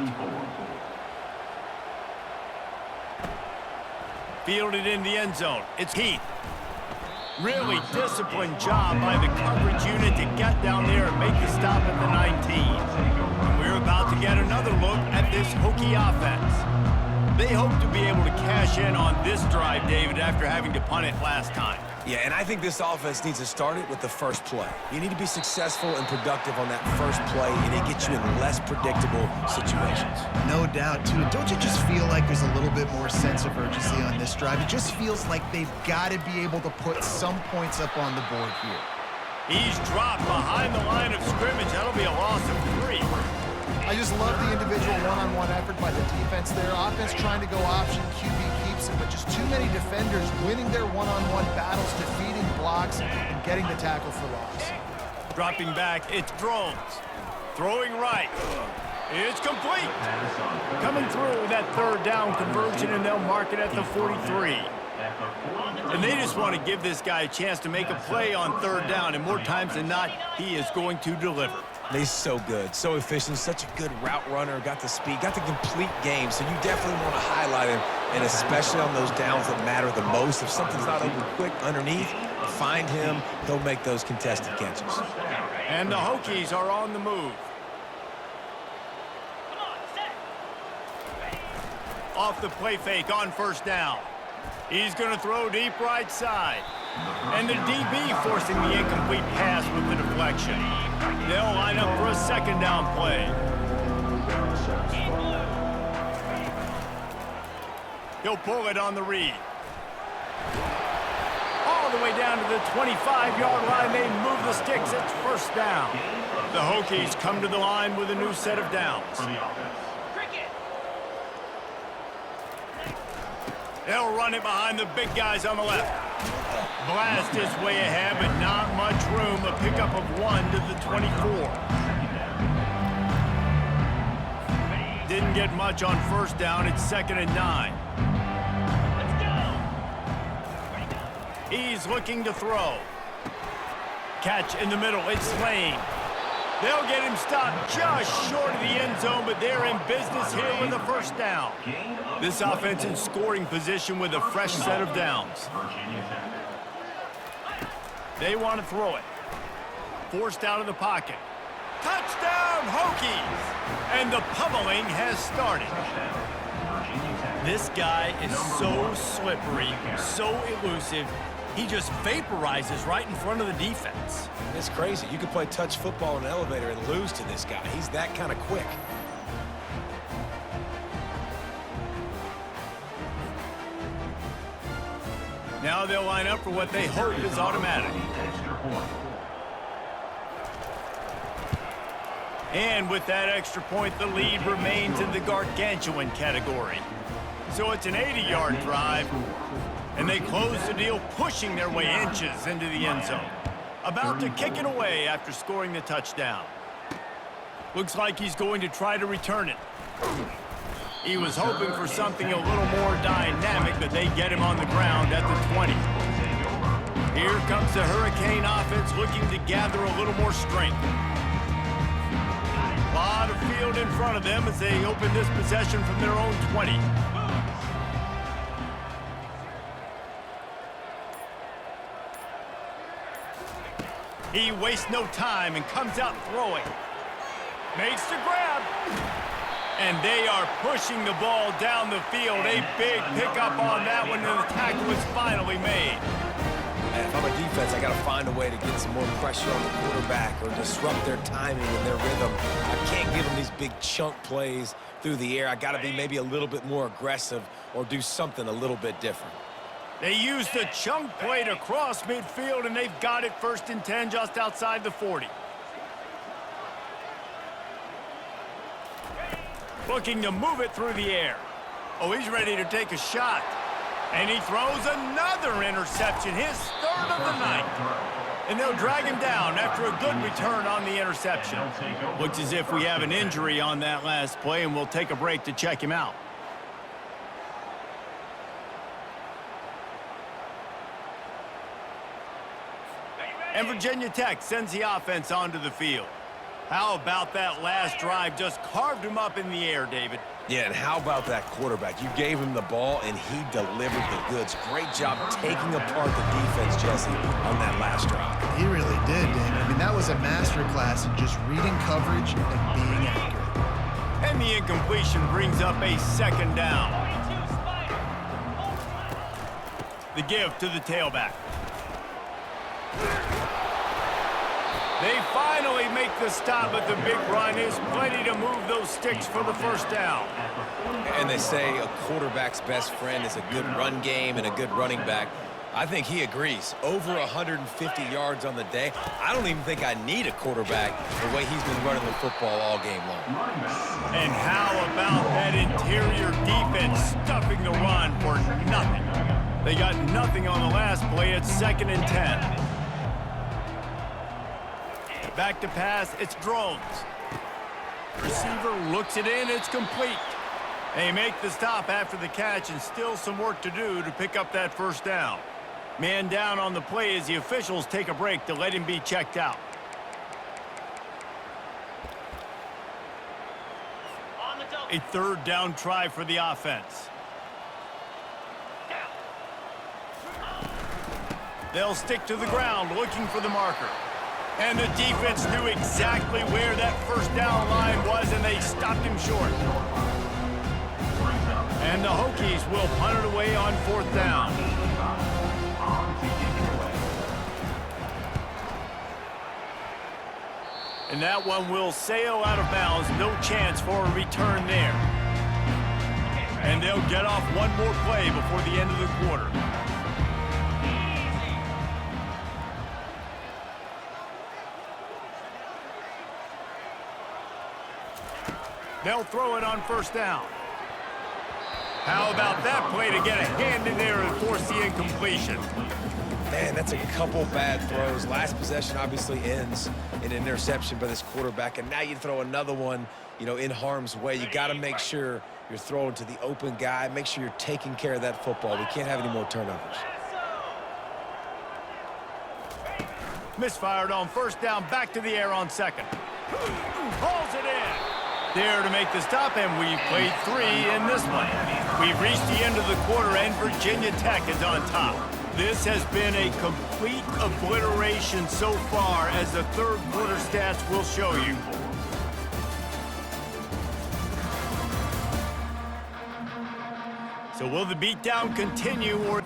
Fielded in the end zone. It's Heath. Really disciplined job by the coverage unit to get down there and make the stop at the 19. And we're about to get another look at this Hokie offense. They hope to be able to cash in on this drive, David, after having to punt it last time. Yeah, and I think this offense needs to start it with the first play. You need to be successful and productive on that first play, and it gets you in less predictable situations. No doubt, too. Don't you just feel like there's a little bit more sense of urgency on this drive? It just feels like they've got to be able to put some points up on the board here. He's dropped behind the line of scrimmage. That'll be a loss of 3. I just love the individual one-on-one effort by the defense there. Offense trying to go option, QB keeps it, but just too many defenders winning their one-on-one battles, defeating blocks, and getting the tackle for loss. Dropping back, it's Drones. Throwing right. It's complete. Coming through with that third down conversion, and they'll mark it at the 43. And they just want to give this guy a chance to make a play on third down, and more times than not, he is going to deliver. He's so good, so efficient, such a good route runner, got the speed, got the complete game, so you definitely want to highlight him, and especially on those downs that matter the most. If something's not open quick underneath, find him, he'll make those contested catches. And the Hokies are on the move. Off the play fake on first down. He's going to throw deep right side. And the DB forcing the incomplete pass with the deflection. They'll line up for a second down play. He'll pull it on the read. All the way down to the 25-yard line. They move the sticks. It's first down. The Hokies come to the line with a new set of downs. They'll run it behind the big guys on the left. Blast his way ahead, but not much room. A pickup of 1 to the 24. Didn't get much on first down. It's 2nd and 9. He's looking to throw. Catch in the middle. It's Lane. They'll get him stopped just short of the end zone, but they're in business here with a first down. This offense in scoring position with a fresh set of downs. They want to throw it. Forced out of the pocket. Touchdown, Hokies! And the pummeling has started. This guy is so slippery, so elusive. He just vaporizes right in front of the defense. It's crazy. You can play touch football in an elevator and lose to this guy. He's that kind of quick. Now they'll line up for what they hope is automatic. And with that extra point, the lead remains in the gargantuan category. So it's an 80-yard drive, and they close the deal, pushing their way inches into the end zone. About to kick it away after scoring the touchdown. Looks like he's going to try to return it. He was hoping for something a little more dynamic, but they get him on the ground at the 20. Here comes the Hurricane offense looking to gather a little more strength. A lot of field in front of them as they open this possession from their own 20. He wastes no time and comes out throwing. Makes the grab. And they are pushing the ball down the field. A big pickup on that one, and the tackle is finally made. And if I'm a defense, I got to find a way to get some more pressure on the quarterback or disrupt their timing and their rhythm. I can't give them these big chunk plays through the air. I got to be maybe a little bit more aggressive or do something a little bit different. They use the chunk play to cross midfield, and they've got it 1st and 10 just outside the 40. Looking to move it through the air. Oh, he's ready to take a shot. And he throws another interception, his 3rd of the night. And they'll drag him down after a good return on the interception. Looks as if we have an injury on that last play, and we'll take a break to check him out. And Virginia Tech sends the offense onto the field. How about that last drive? Just carved him up in the air, David. Yeah, and how about that quarterback? You gave him the ball, and he delivered the goods. Great job taking apart the defense, Jesse, on that last drive. He really did, Dave. I mean, that was a masterclass in just reading coverage and being accurate. And the incompletion brings up a 2nd down. The give to the tailback. They finally make the stop, but the big run is plenty to move those sticks for the first down. And they say a quarterback's best friend is a good run game and a good running back. I think he agrees. Over 150 yards on the day. I don't even think I need a quarterback the way he's been running the football all game long. And how about that interior defense stuffing the run for nothing? They got nothing on the last play. It's 2nd and 10. Back to pass, it's Drones. Receiver looks it in. It's complete. They make the stop after the catch, and still some work to do to pick up that first down. Man down on the play as the officials take a break to let him be checked out. On the double. A third down try for the offense. They'll stick to the ground looking for the marker. And the defense knew exactly where that first down line was, and they stopped him short. And the Hokies will punt it away on fourth down. And that one will sail out of bounds. No chance for a return there. And they'll get off one more play before the end of the quarter. They'll throw it on first down. How about that play to get a hand in there and force the incompletion? Man, that's a couple bad throws. Last possession obviously ends in an interception by this quarterback, and now you throw another one, in harm's way. You got to make sure you're throwing to the open guy. Make sure you're taking care of that football. We can't have any more turnovers. Misfired on first down, back to the air on second. Hauls it in. There to make the stop, and we've played 3 in this one. We've reached the end of the quarter, and Virginia Tech is on top. This has been a complete obliteration so far, as the third quarter stats will show you. So will the beatdown continue, or...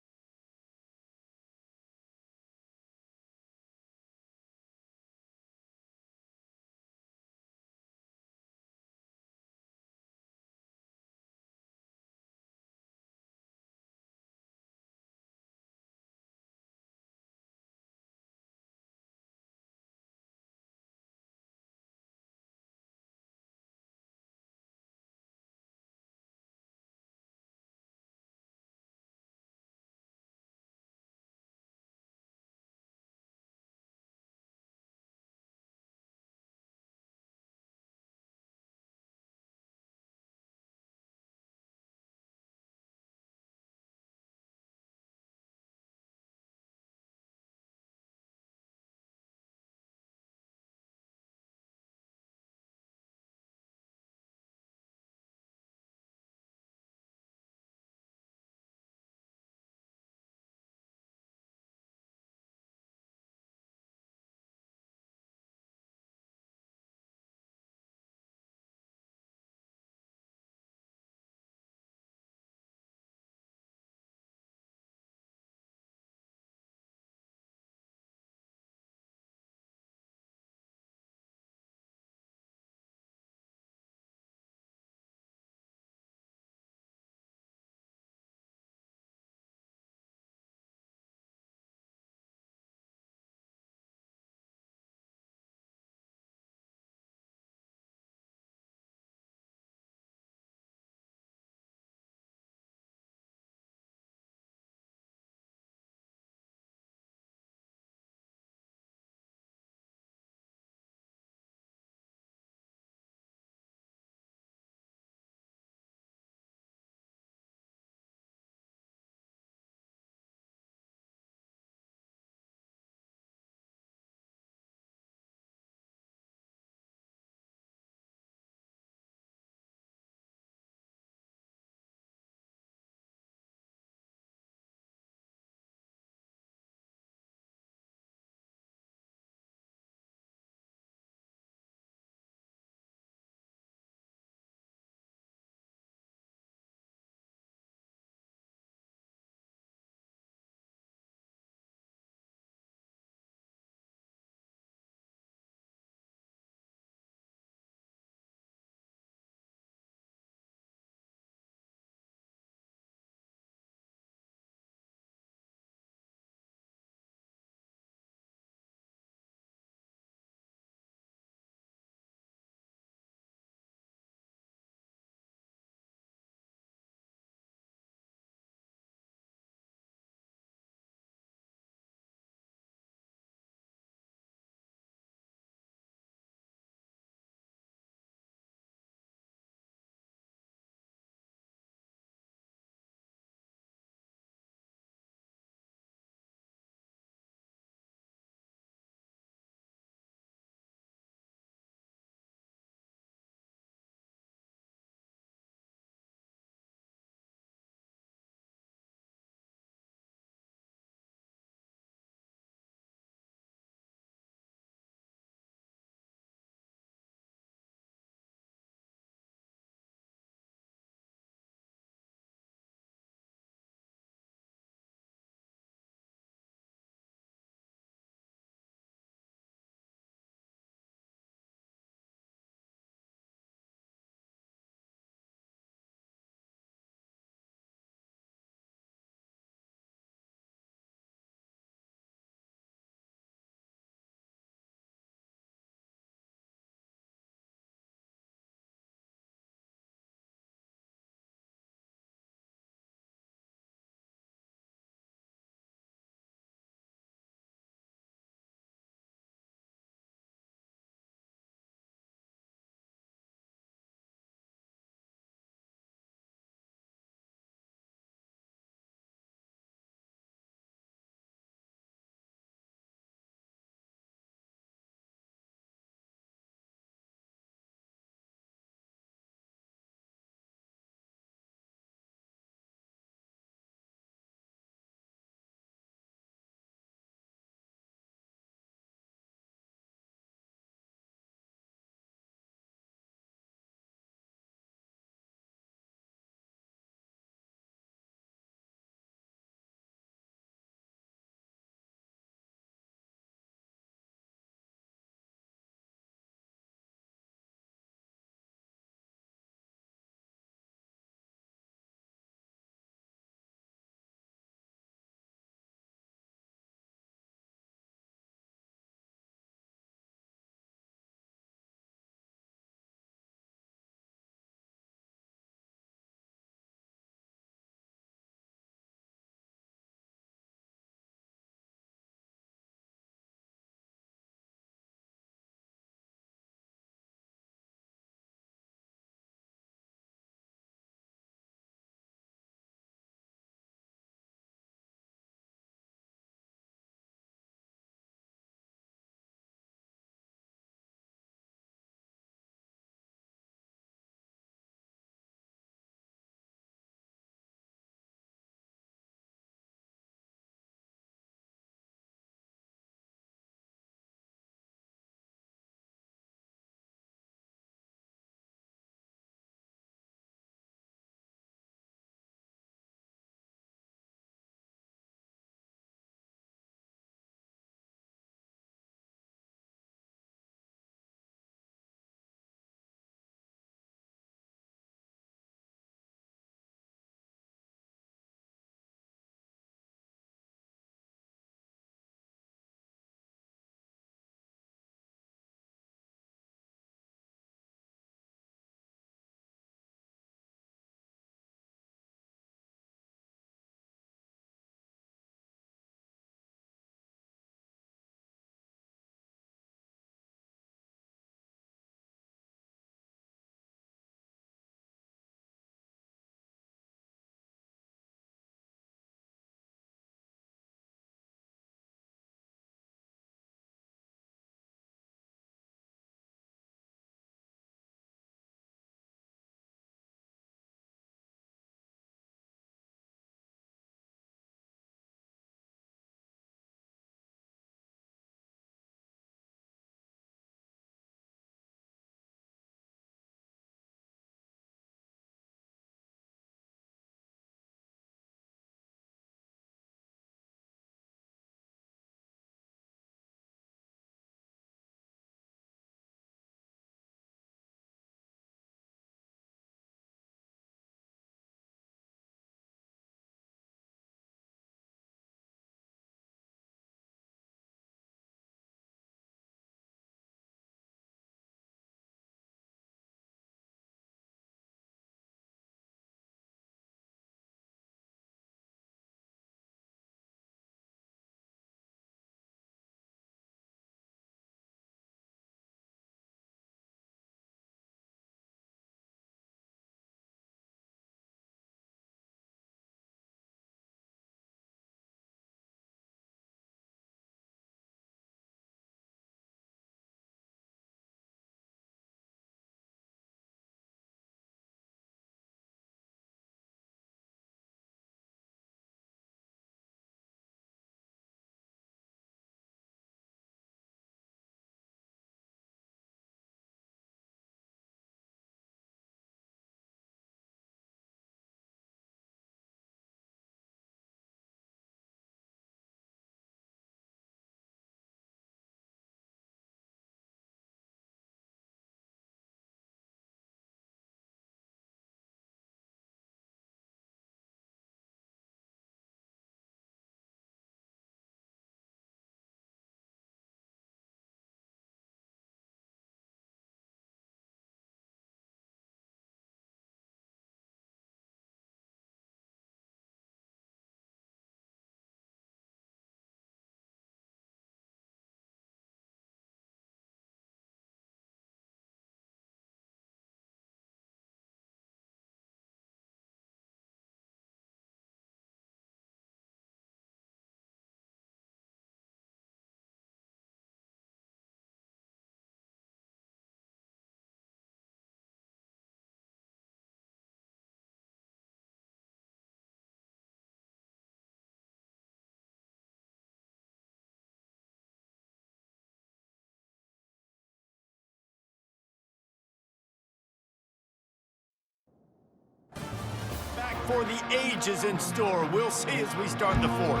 for the ages in store. We'll see as we start the fourth.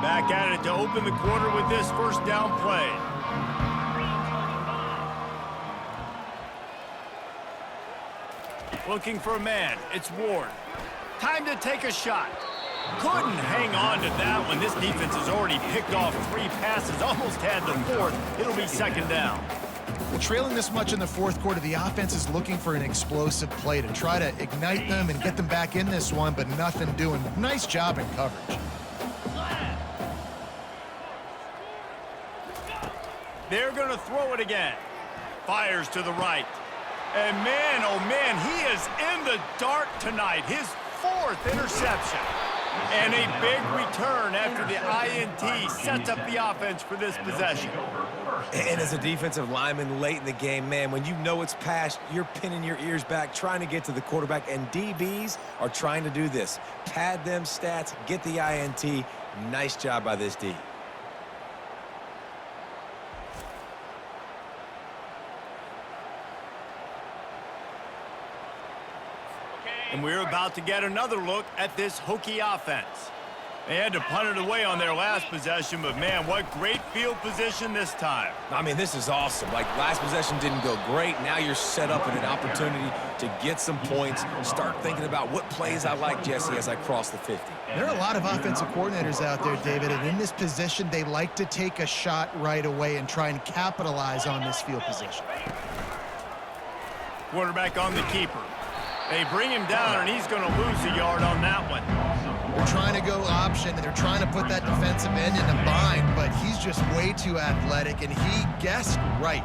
Back at it to open the quarter with this first down play. Looking for a man. It's Ward. Time to take a shot. Couldn't hang on to that one. This defense has already picked off 3 passes, almost had the fourth. It'll be second down. Well, trailing this much in the fourth quarter, the offense is looking for an explosive play to try to ignite them and get them back in this one, but nothing doing. Nice job in coverage. They're going to throw it again. Fires to the right. And man, oh man, he is in the dark tonight. His 4th interception. And a big return after the INT sets up the offense for this possession. And as a defensive lineman late in the game, man, when you know it's past, you're pinning your ears back, trying to get to the quarterback, and DBs are trying to do this. Pad them stats, get the INT. Nice job by this D. And we're about to get another look at this Hokie offense. They had to punt it away on their last possession, but man, what great field position this time. I mean, this is awesome. Like, last possession didn't go great. Now you're set up in an opportunity to get some points. Start thinking about what plays I like, Jesse, as I cross the 50. There are a lot of offensive coordinators out there, David, and in this position, they like to take a shot right away and try and capitalize on this field position. Quarterback on the keeper. They bring him down, and he's going to lose a yard on that one. They're trying to go option, and they're trying to put that defensive end in a bind, but he's just way too athletic, and he guessed right.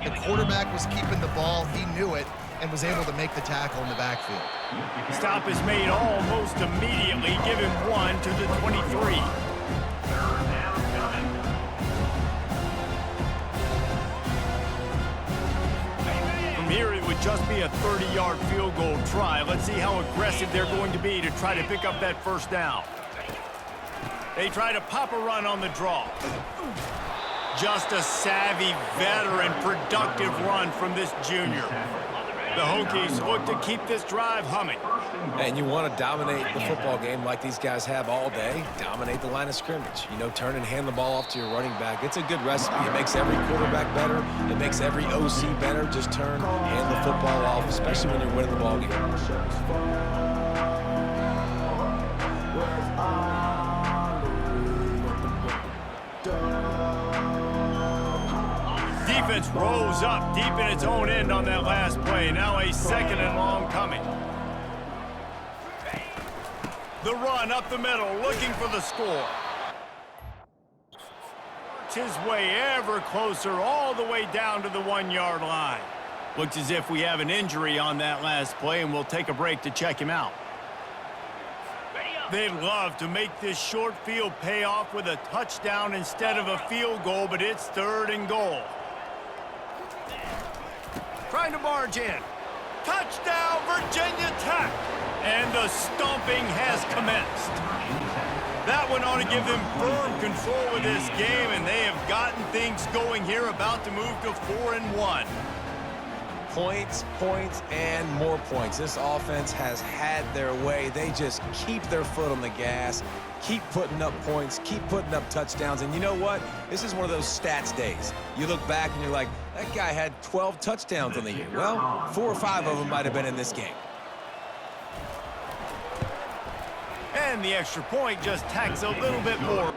The quarterback was keeping the ball. He knew it and was able to make the tackle in the backfield. Stop is made almost immediately. Give him 1 to the 23. Here it would just be a 30-yard field goal try. Let's see how aggressive they're going to be to try to pick up that first down. They try to pop a run on the draw. Just a savvy, veteran, productive run from this junior. The Hokies look to keep this drive humming. And you want to dominate the football game like these guys have all day. Dominate the line of scrimmage. You know, turn and hand the ball off to your running back. It's a good recipe. It makes every quarterback better. It makes every OC better. Just turn, hand the football off, especially when you're winning the ball game. Defense rose up deep in its own end on that last play. Now a 2nd and long coming. The run up the middle, looking for the score. His way ever closer, all the way down to the 1-yard line. Looks as if we have an injury on that last play, and we'll take a break to check him out. They'd love to make this short field pay off with a touchdown instead of a field goal, but it's 3rd and goal. Trying to barge in. Touchdown, Virginia Tech! And the stomping has commenced. That one ought to give them firm control of this game, and they have gotten things going here, about to move to 4-1. Points, points, and more points. This offense has had their way. They just keep their foot on the gas, keep putting up points, keep putting up touchdowns. And you know what? This is one of those stats days. You look back and you're like, that guy had 12 touchdowns on the year. Well, 4 or 5 of them might have been in this game. And the extra point just tacks a little bit more.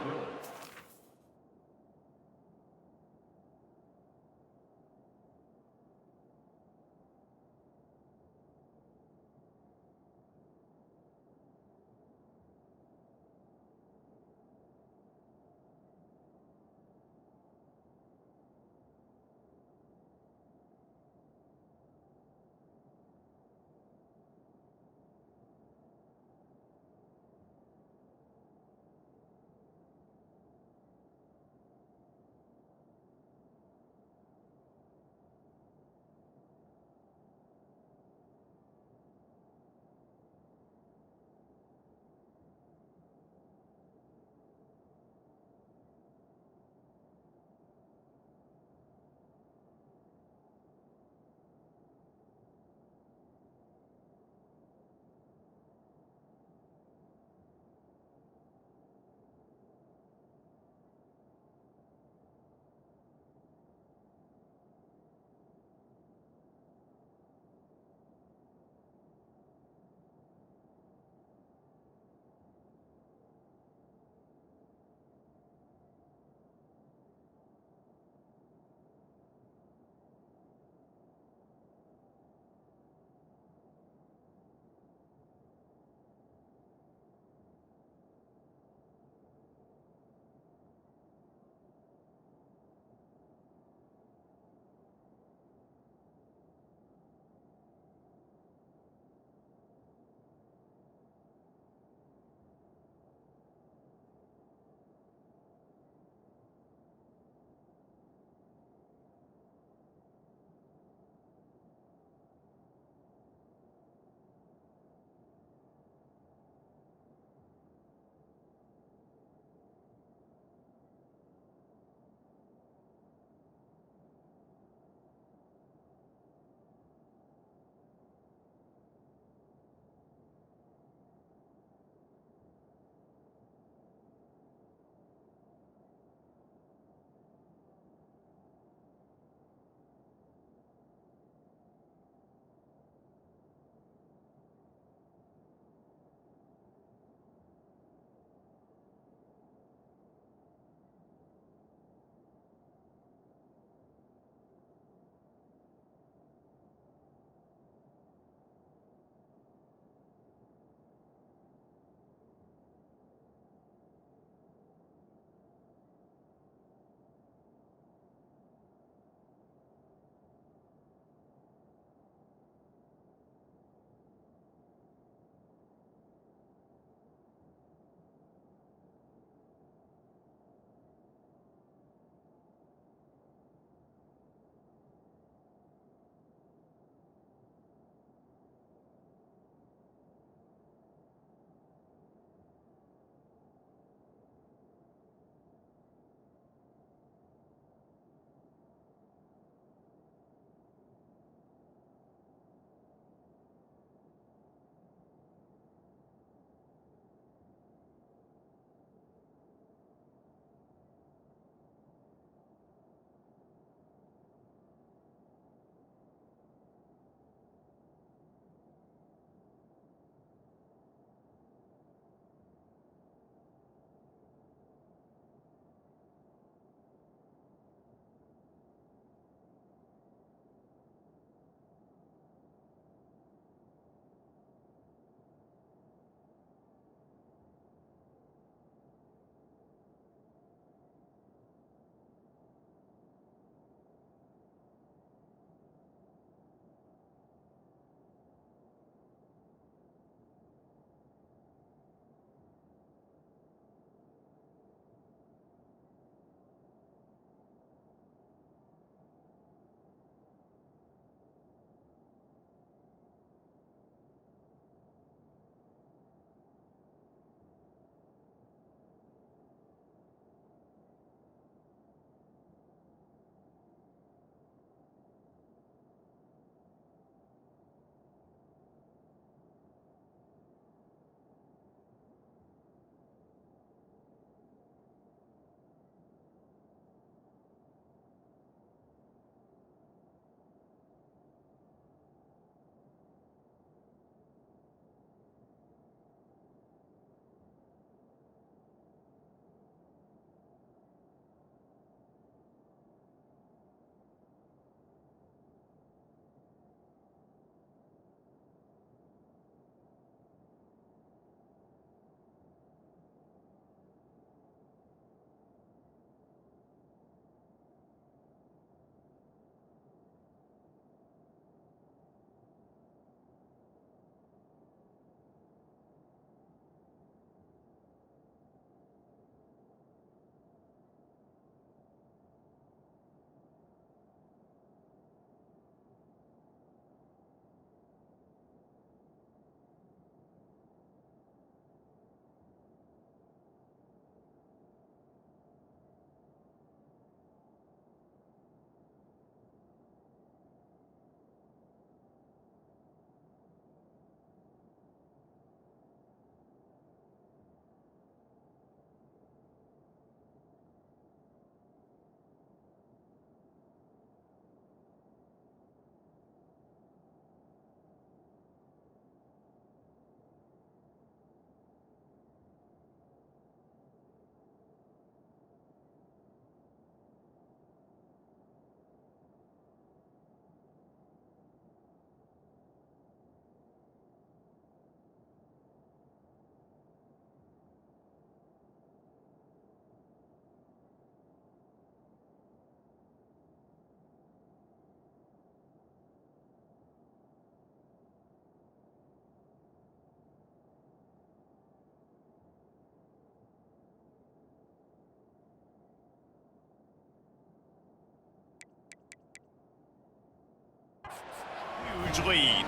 lead.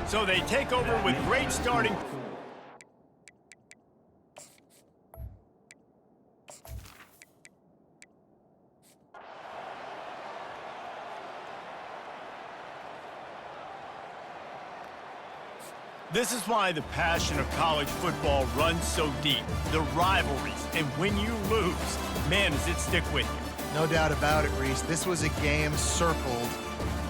So they take over with great starting. This is why the passion of college football runs so deep. The rivalries, and when you lose, man, does it stick with you. No doubt about it, Reese. This was a game circled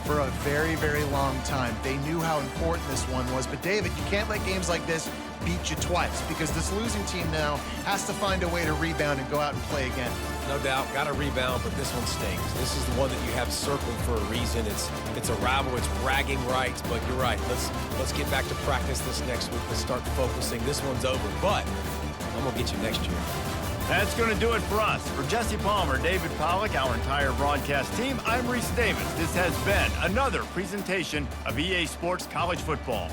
for a very, very long time. They knew how important this one was. But, David, you can't let games like this beat you twice because this losing team now has to find a way to rebound and go out and play again. No doubt, got to rebound, but this one stings. This is the one that you have circled for a reason. It's a rival, it's bragging rights, but you're right. Let's get back to practice this next week. Let's start focusing. This one's over, but I'm going to get you next year. That's going to do it for us. For Jesse Palmer, David Pollack, our entire broadcast team, I'm Reese Davis. This has been another presentation of EA Sports College Football.